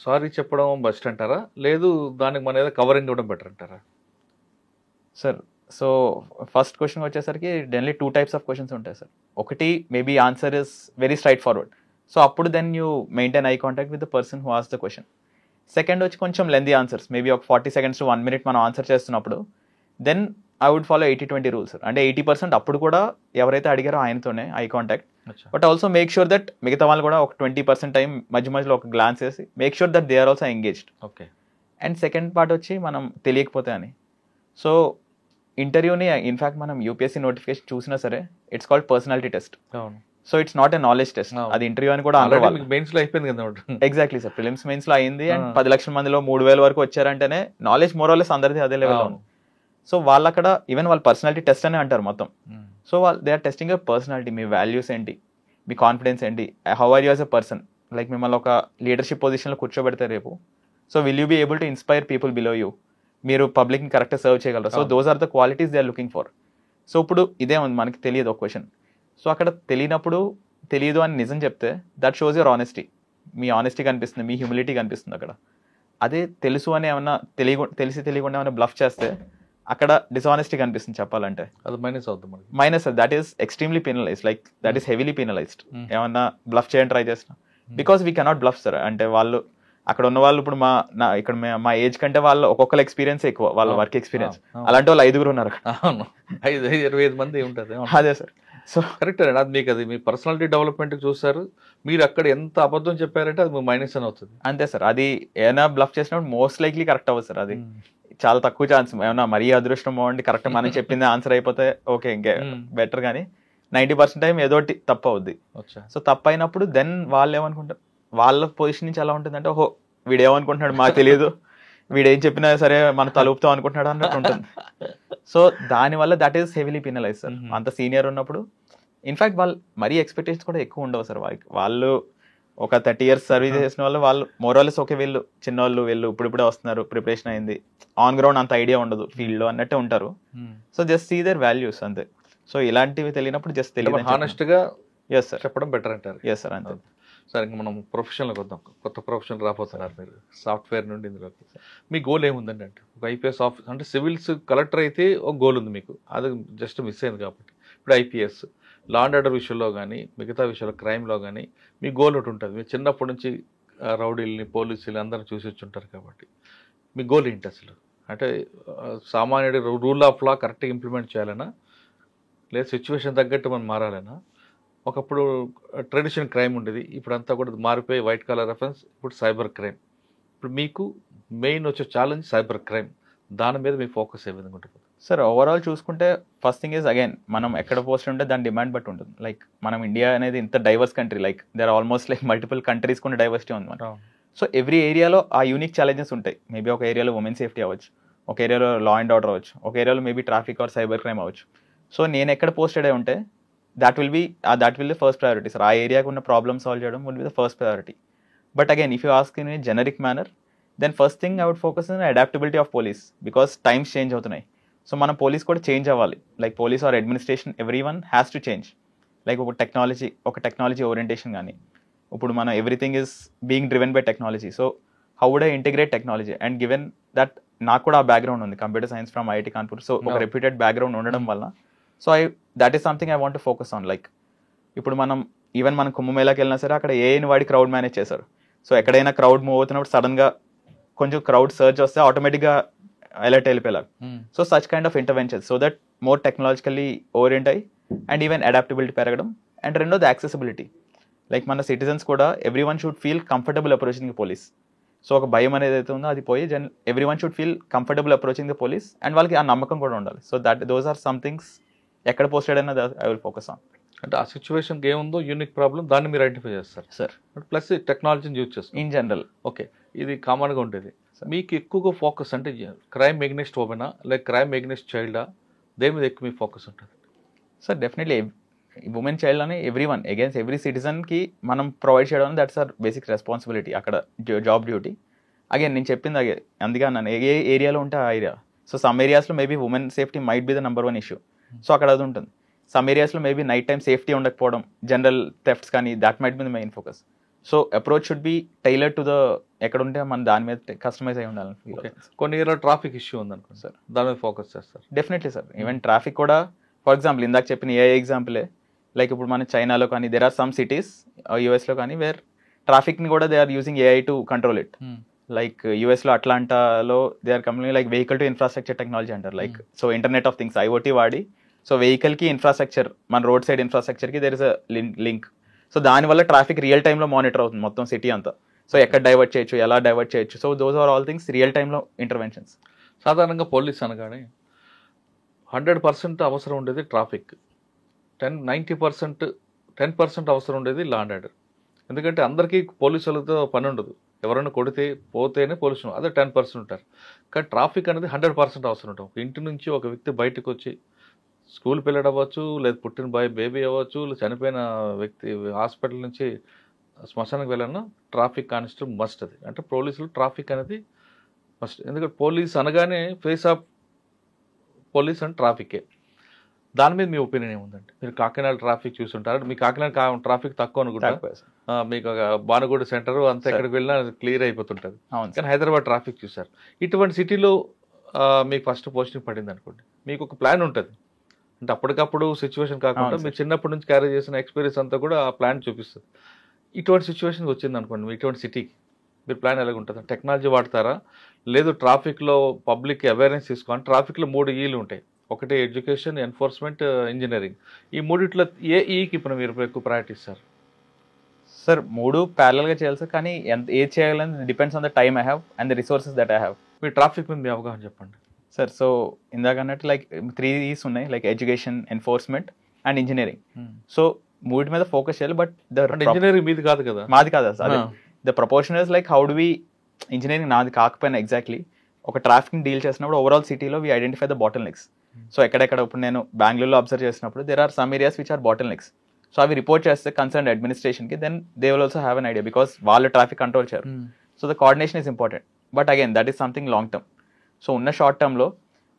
సారీ చెప్పడం బెస్ట్ అంటారా, లేదు దానికి మన ఏదో కవరింగ్ ఇవ్వడం బెటర్ అంటారా? సార్ సో ఫస్ట్ క్వశ్చన్ వచ్చేసరికి డెన్లీ 2 types ఆఫ్ క్వశ్చన్స్ ఉంటాయి సార్. ఒకటి maybe answer is very straightforward, so అప్పుడు then you maintain eye contact with the person who ask the question. Second వచ్చి కొంచెం లెందీ ఆన్సర్స్, మేబీ ఒక 40 seconds to 1 minute మనం answer చేస్తున్నప్పుడు then I would follow 80-20 rule sir. అంటే 80% అప్పుడు కూడా ఎవరైతే అడిగారో ఆయనతోనే I contact. But also make sure that మిగతా వాళ్ళు కూడా ఒక 20% టైం మధ్యలో ఒక గ్లాన్స్ వేసి make sure that they are also engaged. Okay. And second part వచ్చి మనం తెలియకపోతే అని. సో ఇంటర్వ్యూని ఇన్ఫాక్ట్ మనం యూపీఎస్సీ నోటిఫికేషన్ చూసినా సరే it's called personality test. So it's not a knowledge test, అది ఇంటర్వ్యూ అని కూడా మెయిన్స్ లో అయిపోయింది కదా. ఎగ్జాక్ట్లీ సార్, ప్రిలిమ్స్ మెయిన్స్ లో అయింది. అండ్ 10 లక్షల మందిలో 3,000 వరకు వచ్చారంటేనే నాలెడ్జ్ మోరల్లెస్ అందరిది అదే లెవెల్లో ఉంది. సో వాళ్ళు అక్కడ ఈవెన్ వాళ్ళ పర్సనాలిటీ టెస్ట్ అనే అంటారు మొత్తం. సో వాళ్ళు they are testing your personality, మీ వాల్యూస్ ఏంటి, మీ కాన్ఫిడెన్స్ ఏంటి, how are you as a person. Like మిమ్మల్ని ఒక లీడర్షిప్ పొజిషన్లో కూర్చోబెడతారు రేపు. So will you be able to inspire people below you, మీరు పబ్లిక్ని కరెక్ట్గా సర్వ్ చేయగలరు. So those are the qualities they are looking for. So ఇప్పుడు ఇదే ఉంది, మనకి తెలియదు ఒక క్వశ్చన్. సో అక్కడ తెలియనప్పుడు తెలియదు అని నిజం చెప్తే that shows your honesty, me honesty కనిపిస్తుంది, మీ హ్యూమిలిటీ కనిపిస్తుంది అక్కడ. అదే తెలుసు అని ఏమన్నా తెలిసి తెలియకుండా ఏమైనా బ్లఫ్ చేస్తే అక్కడ డిసానెస్టీ కనిపిస్తుంది చెప్పాలంటే. అది మైనస్ అవుతుంది, minus. That is extremely penalised, like that is heavily penalised. ఏమన్నా బ్లఫ్ చేయని ట్రై చేసిన because we cannot bluff sir. అంటే వాళ్ళు అక్కడ ఉన్న వాళ్ళు ఇప్పుడు ఇక్కడ మా ఏజ్ కంటే వాళ్ళు ఒక్కొక్కరు ఎక్స్పీరియన్స్ ఎక్కువ, వాళ్ళ వర్క్ ఎక్స్పీరియన్స్. అలాంటి వాళ్ళు 5 ఉన్నారు అక్కడ. 25 మంది ఉంటుంది. అదే సార్. సో కరెక్ట్ అండి, అది మీకు అది మీ పర్సనాలిటీ డెవలప్మెంట్ చూస్తారు. మీరు అక్కడ ఎంత అబద్ధం చెప్పారంటే అది మైనస్ అని అవుతుంది. అంతే సార్. అది ఏమైనా బ్లఫ్ చేసినప్పుడు మోస్ట్ లైక్లీ కరెక్ట్ అవ్వదు సార్. అది చాలా తక్కువ ఛాన్స్. ఏమన్నా మరీ అదృష్టం బాగుండి కరెక్ట్ మనం చెప్పింది ఆన్సర్ అయిపోతే ఓకే, ఇంకే బెటర్. కానీ 90% టైం ఏదోటి తప్పు అవుద్ది. సో తప్పు అయినప్పుడు దెన్ వాళ్ళు ఏమనుకుంటారు, వాళ్ళ పొజిషన్ నుంచి ఎలా ఉంటుందంటే ఓహో వీడేమనుకుంటున్నాడు మాకు తెలియదు, వీడేం చెప్పినా సరే మనం తలుపుతాం అనుకుంటున్నాడు అన్నట్టు ఉంటుంది. సో దానివల్ల that is heavily penalise sir. అంత సీనియర్ ఉన్నప్పుడు ఇన్ఫాక్ట్ వాళ్ళు మరీ ఎక్స్పెక్టేషన్స్ కూడా ఎక్కువ ఉండవు సార్. వాళ్ళు ఒక 30 years సర్వీస్ చేసిన వాళ్ళు మోరల్లెస్ ఓకే వీళ్ళు చిన్నవాళ్ళు, వీళ్ళు ఇప్పుడిప్పుడే వస్తున్నారు, ప్రిపరేషన్ అయింది, ఆన్ గ్రౌండ్ అంత ఐడియా ఉండదు ఫీల్డ్లో అన్నట్టే ఉంటారు. So just see their values అంతే. సో ఇలాంటివి తెలియనప్పుడు జస్ట్ తెలియదు హానెస్ట్ గా ఎస్ సార్ చెప్పడం బెటర్ అంటారు. ఎస్ సార్ అంతే. సార్ ఇంకా మనం ప్రొఫెషన్లోకి వద్దాం. కొత్త ప్రొఫెషన్ రాబోతున్నారు మీరు సాఫ్ట్వేర్ నుండి ఇందులోకి. మీ గోల్ ఏముందండి అంటే ఒక ఐపీఎస్ ఆఫీస్ అంటే సివిల్స్ కలెక్టర్ అయితే ఒక గోల్ ఉంది మీకు, అది జస్ట్ మిస్ అయింది కాబట్టి. ఇప్పుడు ఐపీఎస్ లా అండ్ ఆర్డర్ విషయంలో కానీ మిగతా విషయంలో క్రైమ్లో కానీ మీ గోల్ ఒకటి ఉంటుంది. మీరు చిన్నప్పటి నుంచి రౌడీల్ని పోలీసులు అందరిని చూసి వచ్చి ఉంటారు కాబట్టి మీ గోల్ ఏంటి అసలు? అంటే సామాన్యుడి రూల్ ఆఫ్ లా కరెక్ట్గా ఇంప్లిమెంట్ చేయాలన్నా, లేదా సిచ్యువేషన్ తగ్గట్టు మనం మారాలన్నా? ఒకప్పుడు ట్రెడిషనల్ క్రైమ్ ఉండేది, ఇప్పుడు అంతా కూడా మారిపోయి వైట్ కాలర్ రెఫరెన్స్, ఇప్పుడు సైబర్ క్రైమ్. ఇప్పుడు మీకు మెయిన్ వచ్చే ఛాలెంజ్ సైబర్ క్రైమ్, దాని మీద మీ ఫోకస్ ఏ విధంగా ఉంటుంది సార్? ఓవరాల్ చూసుకుంటే ఫస్ట్ థింగ్ ఈజ్ అగైన్ మనం ఎక్కడ పోస్ట్ ఉంటే దాని డిమాండ్ బట్టి ఉంటుంది. లైక్ మనం ఇండియా అనేది ఇంత diverse country, like there almost like multiple countries కొన్ని డైవర్సిటీ ఉంది మన. సో ఎవ్రీ ఏరియాలో ఆ యూనిక్ ఛాలెంజెస్ ఉంటాయి. మేబీ ఒక ఏరియాలో ఉమెన్ సేఫ్టీ అవ్వచ్చు, ఒక ఏరియాలో లా అండ్ ఆర్డర్ అవ్వచ్చు, ఒక ఏరియాలో maybe traffic or cyber crime అవ్వచ్చు. సో నేను ఎక్కడ పోస్టెడ్ అయి ఉంటే that will be the first priority sir. ఆ ఏరియాకు ఉన్న ప్రాబ్లమ్ సాల్వ్ చేయడం will be the first priority. But again if you ask in a generic manner, then first thing I would focus on adaptability of police, because times change అవుతున్నాయి. So మన police కూడా change అవ్వాలి. Like police or administration every one has to change. Like ఒక technology orientation కానీ, ఇప్పుడు మనం everything is being driven by technology. So how would I integrate technology? And given that నాకు కూడా ఆ బ్యాక్గ్రౌండ్ ఉంది, computer science from IIT Kanpur. So ఒక రెప్యూటెడ్ బ్యాక్గ్రౌండ్ ఉండడం వల్ల so that is something I want to focus on. Like ఇప్పుడు మనం కుంభమేళాకి వెళ్ళినా సరే అక్కడ ఏఐని వాడి క్రౌడ్ మేనేజ్ చేశారు. సో ఎక్కడైనా క్రౌడ్ మూవ్ అవుతున్నప్పుడు సడన్గా కొంచెం క్రౌడ్ సర్చ్ వస్తే ఆటోమేటిక్గా అలర్ట్ వెళ్ళిపోయేలాగా. So such kind of interventions so that more technologically oriented అయ్యి అండ్ ఈవెన్ అడాప్టబిలిటీ పెరగడం. అండ్ రెండోది యాక్సెసిబిలిటీ. లైక్ మన సిటిజన్స్ కూడా every one should feel comfortable approaching the police. So ఒక భయం అనేది అయితే ఉందో అది పోయి every one should feel comfortable approaching the police, and వాళ్ళకి ఆ నమ్మకం కూడా ఉండాలి. So those are some things ఎక్కడ పోస్టెడ్ అయినా ఐ విల్ ఫోకస్ ఆన్. అంటే ఆ సిచ్యువేషన్కి ఏముందో యూనిక్ ప్రాబ్లం దాన్ని మీరు ఐడెంటిఫై చేస్తారు సార్. ప్లస్ టెక్నాలజీని యూజ్ చేస్తారు ఇన్ జనరల్. ఓకే, ఇది కామన్గా ఉండేది. మీకు ఎక్కువగా ఫోకస్ అంటే క్రైమ్ ఎగ్నెస్ట్ ఉమెనా లైక్ క్రైమ్ ఎగ్నెస్ట్ చైల్డా, దేని మీద ఎక్కువ మీ ఫోకస్ ఉంటుంది? సార్ డెఫినెట్లీ ఉమెన్ చైల్డ్ అని ఎవ్రీ వన్ అగైన్స్ ఎవ్రీ సిటిజన్కి మనం ప్రొవైడ్ చేయడం దట్స్ ఆర్ బేసిక్ రెస్పాన్సిబిలిటీ, అక్కడ జాబ్ డ్యూటీ. అగైన్ నేను చెప్పింది అందుకే అన్నాను ఏ ఏరియాలో ఉంటే ఆ ఏరియా. సో సమ్ ఏరియాస్లో maybe women safety might be the number 1 issue. So అక్కడ అది ఉంటుంది. సమ్ ఏరియాస్లో మేబీ నైట్ టైం సేఫ్టీ ఉండకపోవడం, జనరల్ థెఫ్ట్స్ కానీ, that might be the main focus. So approach should be tailor to the ఎక్కడ ఉంటే మనం దాని మీద కస్టమైజ్ అయి ఉండాలి. కొన్ని ఏరియాలో ట్రాఫిక్ ఇష్యూ ఉంది అనుకోండి సార్, దాని మీద ఫోకస్ చేస్తారు? Definitely sir. ఈవెన్ ట్రాఫిక్ కూడా ఫర్ ఎగ్జాంపుల్ ఇందాక చెప్పిన ఏ ఎగ్జాంపులే, లైక్ ఇప్పుడు మన చైనాలో కానీ దెర్ ఆర్ సమ్ సిటీస్ యూఎస్లో కానీ వేర్ ట్రాఫిక్ని కూడా they are using AI to control it. Like యూఎస్లో అట్లాంటాలో they are coming like vehicle to infrastructure technology అంటారు. Like so internet of things IoT వాడి సో వెహికల్కి ఇన్ఫ్రాస్ట్రక్చర్ మన రోడ్ సైడ్ ఇన్ఫ్రాస్ట్రక్చర్కి there is a link. So దానివల్ల traffic real టైంలో monitor అవుతుంది మొత్తం సిటీ అంతా. సో ఎక్కడ డైవర్ట్ చేయొచ్చు, ఎలా డైవర్ట్ చేయొచ్చు. So those are all things real టైంలో ఇంటర్వెన్షన్స్. సాధారణంగా పోలీస్ అనగానే 100% అవసరం ఉండేది ట్రాఫిక్, 10% అవసరం ఉండేది లా అండ్ ఆర్డర్. ఎందుకంటే అందరికీ పోలీసులతో పని ఉండదు, ఎవరైనా కొడితే పోతేనే పోలీసులు, అదే 10% ఉంటారు. కానీ ట్రాఫిక్ అనేది 100% అవసరం ఉంటుంది. ఒక ఇంటి నుంచి ఒక వ్యక్తి బయటకు వచ్చి స్కూల్ పిల్లడు అవ్వచ్చు, లేదా పుట్టిన బేబీ అవ్వచ్చు, లేదా చనిపోయిన వ్యక్తి హాస్పిటల్ నుంచి శ్మశానికి వెళ్ళాలన్నా ట్రాఫిక్ కానిస్టేబుల్ మస్ట్. అది అంటే పోలీసులు ట్రాఫిక్ అనేది మస్ట్. ఎందుకంటే పోలీస్ అనగానే ఫేస్ ఆఫ్ పోలీస్ అండ్ ట్రాఫికే. దాని మీద మీ ఒపీనియన్ ఏముందండి? మీరు కాకినాడ ట్రాఫిక్ చూసుంటారు, మీ కాకినాడ ట్రాఫిక్ తక్కువ అనుకుంటా, మీకు భానుగూడ సెంటర్ అంతా ఎక్కడికి వెళ్ళినా క్లియర్ అయిపోతుంటుంది. కానీ హైదరాబాద్ ట్రాఫిక్ చూసారు. ఇటువంటి సిటీలో మీకు ఫస్ట్ పోస్టింగ్ పడింది అనుకోండి, మీకు ఒక ప్లాన్ ఉంటుంది. అంటే అప్పటికప్పుడు సిచ్యువేషన్ కాకుండా మీరు చిన్నప్పటి నుంచి క్యారీ చేసిన ఎక్స్పీరియన్స్ అంతా కూడా ఆ ప్లాన్ చూపిస్తుంది. ఇటువంటి సిచ్యువేషన్ వచ్చింది అనుకోండి, ఇటువంటి సిటీకి మీరు ప్లాన్ ఎలాగ ఉంటుంది? టెక్నాలజీ వాడతారా, లేదు ట్రాఫిక్లో పబ్లిక్ అవేర్నెస్ తీసుకోవాలి? ట్రాఫిక్లో 3 ఈలు ఉంటాయి, ఒకటి ఎడ్యుకేషన్, ఎన్ఫోర్స్మెంట్, ఇంజనీరింగ్. ఈ మూడిట్లో ఏ ఈకి ఇప్పుడు మీరు ఎక్కువ ప్రయారిటీ ఇస్తారు? సార్ 3 ప్యారలల్గా చేయాలి సార్, కానీ ఏది చేయాలని depends on the time I have and the resources that I have. Me traffic మీద మీ అవగాహన చెప్పండి సార్. సో ఇందాక అన్నట్టు లైక్ 3 ఈస్ ఉన్నాయి, like education, enforcement and engineering. So 3 మీద ఫోకస్ చేయాలి. బట్ ఇంజనీరింగ్ మీది కాదు కదా? మాది కాదు sir. The proportion is like how do we, engineering నాది కాకపోయినా ఎగ్జాక్ట్లీ ఒక ట్రాఫిక్ డీల్ చేసినప్పుడు ఓవరాల్ సిటీలో we identify the bottlenecks. So ఎక్కడెక్కడ ఇప్పుడు నేను బెంగళూరులో అబ్జర్వ్ చేసినప్పుడు there are some areas which are bottlenecks. So అవి రిపోర్ట్ చేస్తే కన్సర్న్ అడ్మినిస్ట్రేషన్కి, then they will also have an idea because వాళ్ళు ట్రాఫిక్ కంట్రోల్ చేయరు. So the coordination is important. But again that is something long term. So ఉన్న short టర్మ్లో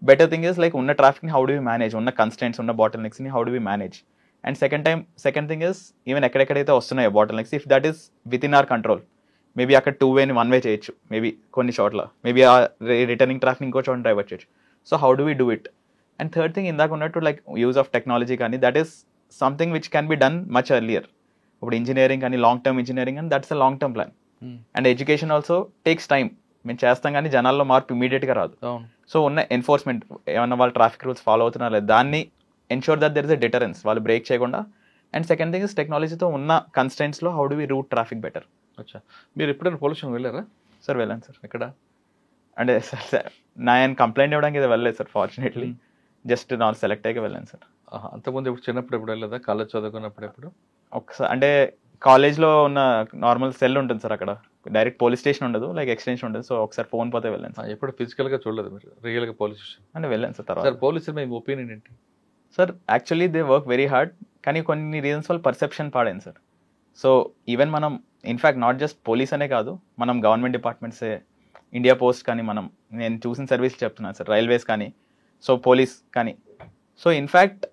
better thing is like ఉన్న ట్రాఫిక్ని how do we manage, ఉన్న constraints, ఉన్న బాటిల్ నెక్స్ని how do we manage. And second thing is even ఎక్కడెక్కడైతే వస్తున్నాయో bottlenecks, if that is within our control, maybe అక్కడ 2 వేని 1 వే చేయొచ్చు, మేబీ కొన్ని చోట్ల, మేబీ ఆ రిటర్నింగ్ ట్రాఫిక్ ఇంకో చోట డైవర్ట్ చేయొచ్చు. So how do we do it? And third thing ఇందాక ఉన్నట్టు లైక్ యూజ్ ఆఫ్ టెక్నాలజీ కానీ, that is something which can be done much earlier. ఇప్పుడు ఇంజనీరింగ్ కానీ లాంగ్ టర్మ్ ఇంజనీరింగ్ అని, that's a long term plan. And education also takes time. మేము చేస్తాం కానీ జనాల్లో మార్పు ఇమీడియట్గా రాదు. సో ఉన్న ఎన్ఫోర్స్మెంట్, ఏమన్నా వాళ్ళు ట్రాఫిక్ రూల్స్ ఫాలో అవుతున్నారు లేదు, దాన్ని ensure that there is a deterrence, వాళ్ళు బ్రేక్ చేయకుండా. అండ్ సెకండ్ థింగ్ ఇస్ టెక్నాలజీతో ఉన్న కన్స్టెంట్స్లో how do we route traffic better. అచ్చా, మీరు ఎప్పుడైనా పొల్యూషన్ వెళ్ళారా? సార్ వెళ్ళాను సార్. ఎక్కడ? అంటే సార్ నేను కంప్లైంట్ ఇవ్వడానికి ఇది వెళ్ళలేదు సార్, ఫార్చునేట్లీ జస్ట్ నాకు సెలెక్ట్ అయ్యి వెళ్ళాను సార్. అంతకుముందు ఇప్పుడు చిన్నప్పుడు ఎప్పుడు వెళ్ళలేదా? కాలేజ్ చదువుకున్నప్పుడు ఎప్పుడు? ఒకసారి అంటే కాలేజ్లో ఉన్న నార్మల్ సెల్ ఉంటుంది సార్, అక్కడ డైరెక్ట్ పోలీస్ స్టేషన్ ఉండదు, లైక్ ఎక్స్టెన్షన్ ఉంటుంది. సో ఒకసారి ఫోన్ పోతే వెళ్ళాను సార్. ఎప్పుడు ఫిజికల్గా చూడలేదు మీరు, రియల్గా పోలీస్ స్టేషన్? అంటే వెళ్ళాను సార్. తర్వాత సార్ పోలీసులు మీ ఒపీనియన్ ఏంటి? Sir actually they work very hard, కానీ కొన్ని రీజన్స్ వల్ల పర్సెప్షన్ పాడైంది సార్. సో ఈవెన్ మనం ఇన్ఫ్యాక్ట్ నాట్ జస్ట్ పోలీస్ అనే కాదు, మనం గవర్నమెంట్ డిపార్ట్మెంట్సే, ఇండియా పోస్ట్ కానీ, నేను చూసిన సర్వీస్ చెప్తున్నాను సార్, రైల్వేస్ కానీ, సో పోలీస్ కానీ. So in fact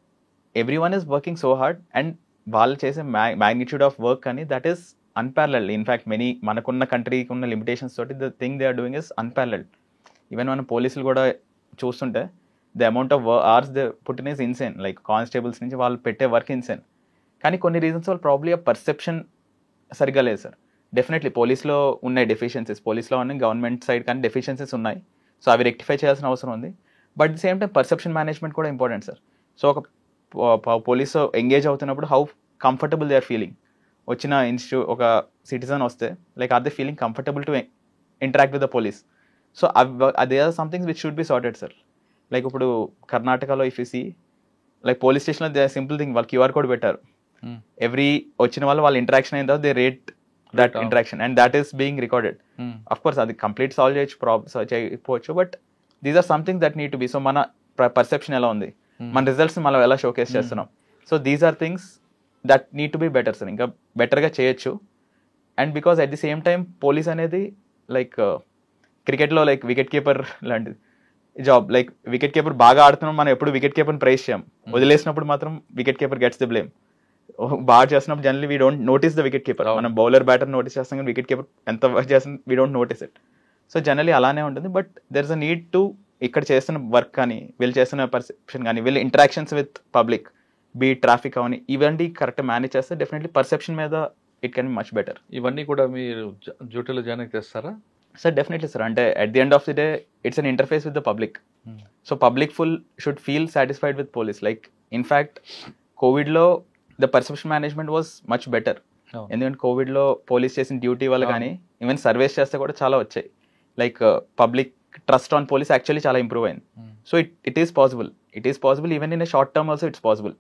every one is working so hard, and వాళ్ళు చేసే మ్యాగ్నిట్యూడ్ ఆఫ్ వర్క్ కానీ దట్ ఈస్ అన్పారలల్డ్. ఇన్ఫ్యాక్ట్ మనకున్న కంట్రీకి ఉన్న లిమిటేషన్స్ తోటి the thing they are doing is unparalleled. Even మన పోలీసులు కూడా చూస్తుంటే the amount of hours they put in is insane. Like constables నుంచి వాళ్ళు పెట్టే వర్క్ ఇన్సేన్. కానీ కొన్ని రీజన్స్ వాళ్ళు ప్రాబ్లీ ఆ పర్సెప్షన్ సరిగ్గా లేదు సార్. డెఫినెట్లీ పోలీస్లో ఉన్నాయి డెఫిషియన్సీస్, పోలీస్లో ఉన్న గవర్నమెంట్ సైడ్ కానీ డెఫిషియన్సీస్ ఉన్నాయి. సో అవి రెక్టిఫై చేయాల్సిన అవసరం ఉంది. But the same time perception management కూడా ఇంపార్టెంట్ సార్. సో ఒక పోలీసు ఎంగేజ్ అవుతున్నప్పుడు how comfortable they are feeling. వచ్చిన ఒక సిటిజన్ వస్తే like are they feeling comfortable to interact with the police. So అదే are somethings which should be sorted sir. Like ఇప్పుడు కర్ణాటకలో if you see like police స్టేషన్లో they simple thing, వాళ్ళు QR code పెట్టారు. Every వచ్చిన వాళ్ళ interaction అయిన తర్వాత they rate that interaction and that is being recorded. Of course అది కంప్లీట్ సాల్వ్ చేయకపోవచ్చు, but these are something that need to be. So మన పర్సెప్షన్ ఎలా ఉంది, మన రిజల్ట్స్ మనం ఎలా షోకేస్ చేస్తున్నాం. So these are things that need to be better sir, ఇంకా బెటర్గా చేయొచ్చు. And because at the same time police అనేది లైక్ క్రికెట్లో లైక్ వికెట్ కీపర్ లాంటిది జాబ్. లైక్ వికెట్ కీపర్ బాగా ఆడుతున్నాం, మనం ఎప్పుడు వికెట్ కీపర్ని ప్రైజ్ చేయం, వదిలేసినప్పుడు మాత్రం wicket keeper gets the blame. బాగా చేస్తున్నప్పుడు generally we don't notice the wicket keeper. మనం బౌలర్ బ్యాటర్ నోటీస్ చేస్తాం కానీ వికెట్ కీపర్ ఎంత వర్క్ చేస్తాం we don't notice it. So generally అలానే ఉంటుంది. But there is a need to ఇక్కడ చేస్తున్న వర్క్ కానీ, వీళ్ళు చేస్తున్న పర్సెప్షన్ కానీ, వీళ్ళు interactions with public, be traffic అవన్నీ, ఇవన్నీ కరెక్ట్ మేనేజ్ చేస్తే డెఫినెట్లీ పర్సెప్షన్ మీద it can be much better. ఇవన్నీ కూడా మీరు డ్యూటీలో జాయిన్ తెస్తారా? సార్ డెఫినెట్లీ సార్, అంటే at the end of the day it's an interface with the public. So public should feel satisfied with police. Like in fact కోవిడ్లో the perception management was much better. ఎందుకంటే కోవిడ్లో police చేసిన duty వల్ల కానీ even surveys చేస్తే కూడా చాలా వచ్చాయి. Like public trust on police actually చాలా ఇంప్రూవ్ అయింది. So it is possible even in a short term also it's possible.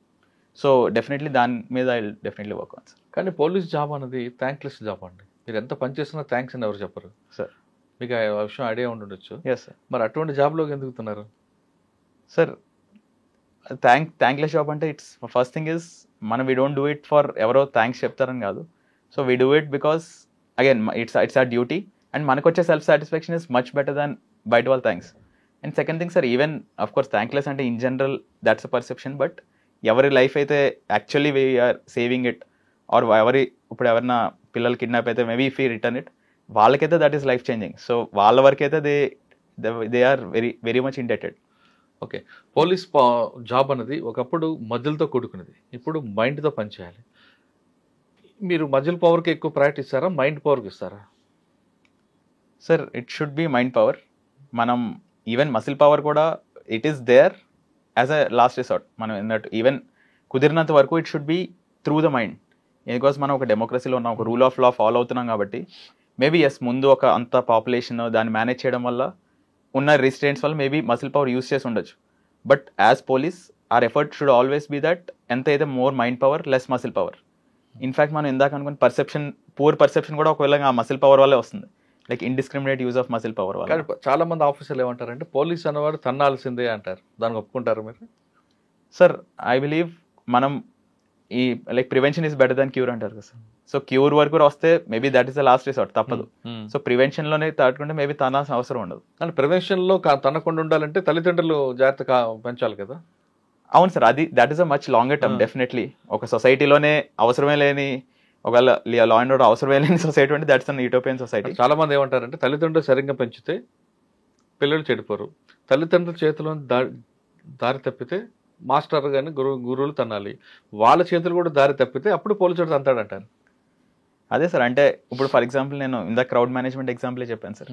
So definitely దాని మీద I definitely work on sir. కానీ పోలీస్ జాబ్ అనేది థ్యాంక్లెస్ జాబ్ అండి. మీరు ఎంత పని చేసినా థ్యాంక్స్ అని ఎవరు చెప్పరు సార్. మీకు ఆ విషయం ఐడియా ఉండుండొచ్చు. Yes sir. మరి అటువంటి జాబ్లోకి ఎందుకుతున్నారు సార్? థ్యాంక్లెస్ జాబ్ అంటే ఇట్స్ ఫస్ట్ థింగ్ ఇస్ మనం we don't do it for ఎవరో థ్యాంక్స్ చెప్తారని కాదు. So we do it because again it's our duty and మనకు వచ్చే self satisfaction is much better than బయట వాళ్ళ thanks. And second thing sir, even of course thankless అంటే in general that's a perception, but ఎవరి life అయితే actually we are saving it or ఇప్పుడు ఎవరైనా పిల్లలు కిడ్నాప్ అయితే maybe if you return it, వాళ్ళకైతే that is life changing. So వాళ్ళ వరకు అయితే they are very much indebted. Okay, police job అనేది ఒకప్పుడు మజిల్తో కూడుకునేది, ఇప్పుడు మైండ్తో పనిచేయాలి. మీరు మజిల్ పవర్కి ఎక్కువ ప్రయారిటీ ఇస్తారా, మైండ్ పవర్కి ఇస్తారా? Sir it should be mind power. మనం ఈవెన్ మసిల్ పవర్ కూడా it is there as a last resort. మనం ఏంటంటే ఈవెన్ కుదిరినంత వరకు it should be through the mind. Because మనం ఒక డెమోక్రసీలో ఉన్నాం, ఒక రూల్ ఆఫ్ లా ఫాలో అవుతున్నాం కాబట్టి మేబీ ఎస్ ముందు ఒక అంత పాపులేషన్ దాన్ని మేనేజ్ చేయడం వల్ల ఉన్న రిస్ట్రెంట్స్ వల్ల మేబీ మసిల్ పవర్ యూస్ చేసి ఉండొచ్చు. But as police our effort should always be that ఎంత అయితే more mind power less muscle power. In fact మనం ఇందాక అనుకున్న పూర్ పర్సెప్షన్ కూడా ఒకవేళ ఆ మసిల్ పవర్ వల్లే వస్తుంది, like indiscriminate use of muscle power వల్ల. కానీ చాలా మంది ఆఫీసర్లు ఏమంటారంటే పోలీస్ అన్నవాడు తన్నాల్సిందే అంటారు. దానికి ఒప్పుకుంటారు మీరు? సార్ ఐ బిలీవ్ మనం ఈ like prevention is better than cure అంటారు కదా సార్. సో క్యూర్ వరకు వస్తే maybe that is the last resort, తప్పదు. సో ప్రివెన్షన్లోనే తట్టుకుంటే మేబీ తనాల్సిన అవసరం ఉండదు. కానీ ప్రివెన్షన్లో తనకుండా ఉండాలంటే తల్లిదండ్రులు జాగ్రత్తగా పెంచాలి కదా. అవును సార్, అది that is a much longer term. Definitely ఒక సొసైటీలోనే అవసరమే లేని ఒకవేళ లా అండ్ ఆర్డర్ అవసరమే లేని సొసైటీ అంటే దట్స్ అన్ యూటోపియన్ సొసైటీ. చాలా మంది ఏమంటారంటే తల్లిదండ్రులు సరిగ్గా పెంచితే పిల్లలు చెడిపోరు, తల్లిదండ్రుల చేతిలో దారి తప్పితే మాస్టర్ కానీ గురువులు తన్నాలి, వాళ్ళ చేతులు కూడా దారి తప్పితే అప్పుడు పోలీసుడు తంతాడంటారు. అదే సార్, అంటే ఇప్పుడు ఫర్ ఎగ్జాంపుల్ నేను ఇందా క్రౌడ్ మేనేజ్మెంట్ ఎగ్జాంపులే చెప్పాను సార్.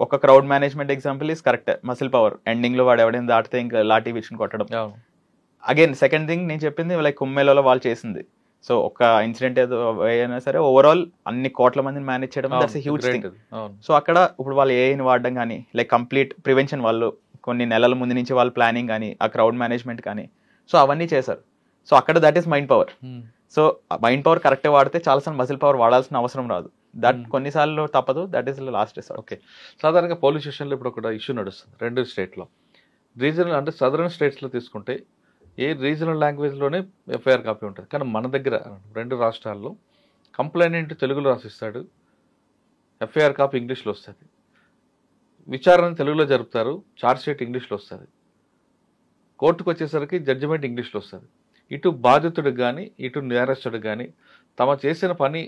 ఒక crowd management example is correct, muscle power ఎండింగ్లో వాడు ఎవడైనా దాటితే ఇంకా లాఠీ విచ్చుని కొట్టడం. అగైన్ సెకండ్ థింగ్ నేను చెప్పింది లైక్ కుమ్మేలలో వాళ్ళు చేసింది. సో ఒక ఇన్సిడెంట్ ఏదో అయినా సరే ఓవరాల్ అన్ని కోట్ల మందిని మేనేజ్ చేయడం that's a huge thing. So అక్కడ ఇప్పుడు వాళ్ళు ఏఐని వాడడం కానీ లైక్ కంప్లీట్ ప్రివెన్షన్ వాళ్ళు కొన్ని నెలల ముందు నుంచి వాళ్ళ ప్లానింగ్ కానీ ఆ క్రౌడ్ మేనేజ్మెంట్ కానీ సో అవన్నీ చేశారు. సో అక్కడ that is mind power. So mind power కరెక్టే వాడితే చాలాసార్లు మసిల్ పవర్ వాడాల్సిన అవసరం రాదు. దట్ కొన్నిసార్లు తప్పదు, that is lost resort. Okay, సాధారణంగా పోలీస్ స్టేషన్లో ఇప్పుడు ఒక ఇష్యూ నడుస్తుంది 2 స్టేట్లో. రీజనల్ అంటే సదరన్ స్టేట్స్లో తీసుకుంటే ఏ రీజనల్ లాంగ్వేజ్లోనే ఎఫ్ఐఆర్ కాపీ ఉంటుంది. కానీ మన దగ్గర 2 రాష్ట్రాల్లో కంప్లైంట్ తెలుగులో రాసిస్తాడు, ఎఫ్ఐఆర్ కాపీ ఇంగ్లీష్లో వస్తుంది, విచారణ తెలుగులో జరుపుతారు, ఛార్జ్ షీట్ ఇంగ్లీష్లో వస్తుంది, కోర్టుకు వచ్చేసరికి జడ్జిమెంట్ ఇంగ్లీష్లో వస్తుంది. ఇటు బాధితుడికి కానీ ఇటు నేరస్తుడికి కానీ తమ చేసిన పని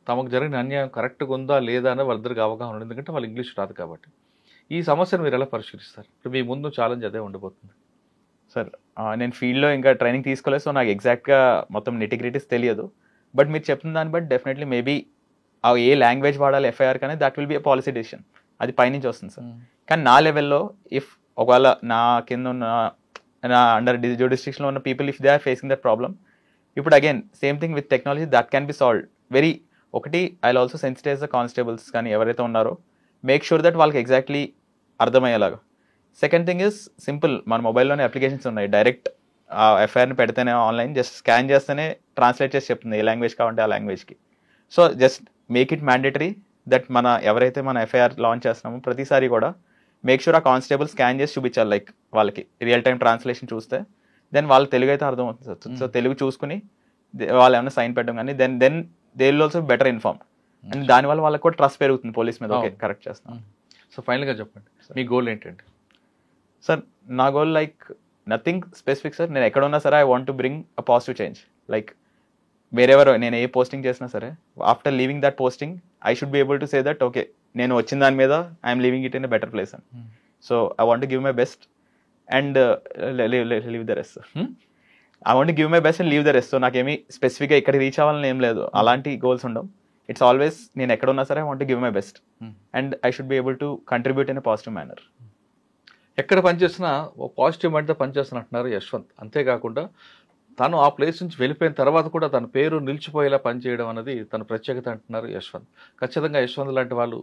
తమకు జరిగిన అన్యాయం కరెక్ట్గా ఉందా లేదా అని వాళ్ళిద్దరికి అవగాహన ఉంది, ఎందుకంటే వాళ్ళు ఇంగ్లీష్ రాదు కాబట్టి. ఈ సమస్యను మీరు ఎలా పరిష్కరిస్తారు? ఇప్పుడు మీ ముందు ఛాలెంజ్ అదే ఉండిపోతుంది. సార్ నేను ఫీల్డ్లో ఇంకా ట్రైనింగ్ తీసుకోలేదు, సో నాకు ఎగ్జాక్ట్గా మొత్తం నిటిగ్రిటీస్ తెలియదు. బట్ మీరు చెప్తున్న దాన్ని బట్టి డెఫినెట్లీ మేబీ ఏ లాంగ్వేజ్ వాడాలి ఎఫ్ఐఆర్ కానీ that will be a policy decision, అది పైనుంచి వస్తుంది సార్. కానీ నా లెవెల్లో ఇఫ్ ఒకవేళ నా కింద ఉన్న నా అండర్ జ్యూరిస్డిక్షన్లో ఉన్న people if they are facing that problem, ఇప్పుడు again same thing with technology that can be solved ఒకటి I also sensitize the constables కానీ ఎవరైతే ఉన్నారో మేక్ షూర్ దట్ వాళ్ళకి ఎగ్జాక్ట్లీ అర్థమయ్యేలాగా. సెకండ్ థింగ్ ఇస్ సింపుల్, మన మొబైల్లోనే అప్లికేషన్స్ ఉన్నాయి, డైరెక్ట్ ఎఫ్ఐఆర్ని పెడితేనే ఆన్లైన్ జస్ట్ స్కాన్ చేస్తేనే ట్రాన్స్లేట్ చేసి చెప్తుంది ఏ లాంగ్వేజ్ కావాలంటే ఆ లాంగ్వేజ్కి. So just make it mandatory that ఎవరైతే మన ఎఫ్ఐఆర్ లాంచ్ చేస్తున్నామో ప్రతిసారి కూడా మేక్ షూర్ ఆ కానిస్టేబుల్ స్కాన్ చేసి చూపించాలి, లైక్ వాళ్ళకి రియల్ టైం ట్రాన్స్లేషన్ చూస్తే దెన్ వాళ్ళకి తెలుగు అయితే అర్థమవుతుంది సార్. సో తెలుగు చూసుకుని వాళ్ళు ఏమైనా సైన్ పెట్టడం కానీ then they will also better inform and దానివల్ల వాళ్ళకి కూడా ట్రస్ట్ పెరుగుతుంది పోలీస్ మీద. ఓకే కరెక్ట్ చేస్తాం. సో ఫైనల్గా చెప్పండి మీ గోల్ ఏంటంటే? సార్ నా goal like nothing specific sir, నేను ఎక్కడ ఉన్నా సరే I want to bring a positive change. Like వేరెవరో నేను ఏ పోస్టింగ్ చేసినా సరే after leaving that posting I should be able to say that okay నేను వచ్చిన దాని మీద I'm leaving it in a better place అని. So I want give my best and leave the rest. I want give my best and leave the rest. So నాకేమీ స్పెసిఫిక్గా ఇక్కడ reach అవ్వాలని ఏం లేదు, అలాంటి గోల్స్ ఉండవు. ఇట్స్ ఆల్వేస్ నేను ఎక్కడ ఉన్నా సరే I want give my best Hmm. And I should be able to contribute in a positive manner. ఎక్కడ పనిచేసినా ఓ పాజిటివ్ మైండ్తో పనిచేస్తున్నట్టున్నారు యశ్వంత్. అంతేకాకుండా తను ఆ ప్లేస్ నుంచి వెళ్ళిపోయిన తర్వాత కూడా తన పేరు నిలిచిపోయేలా పనిచేయడం అనేది తన ప్రత్యేకత అంటున్నారు యశ్వంత్. ఖచ్చితంగా యశ్వంత్ లాంటి వాళ్ళు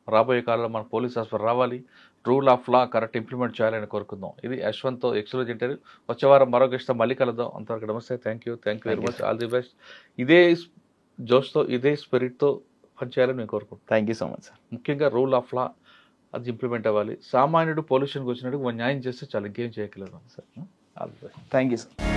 రాబోయే కాలంలో మన పోలీస్ ఆఫీసర్ రావాలి, rule of law correct implement చేయాలని కోరుకుందాం. ఇది యశ్వంత్తో ఎక్స్క్లూజివ్ ఇంటర్వ్యూ. వచ్చే వారం మరొక ఇష్టం మళ్ళీ కలుద్దాం. అంతవరకు నమస్తే, thank you very much, all the best. ఇదే జోష్తో ఇదే స్పిరిట్తో పనిచేయాలని నేను కోరుకుంటున్నాను. Thank you so much sir. ముఖ్యంగా రూల్ ఆఫ్ లా అది ఇంప్లిమెంట్ అవ్వాలి. సామాన్యుడు పొల్యూషన్కి వచ్చినట్టు న్యాయం చేస్తే చాలా ఇంకేం చేయగలరు sir. All the best. Thank you sir.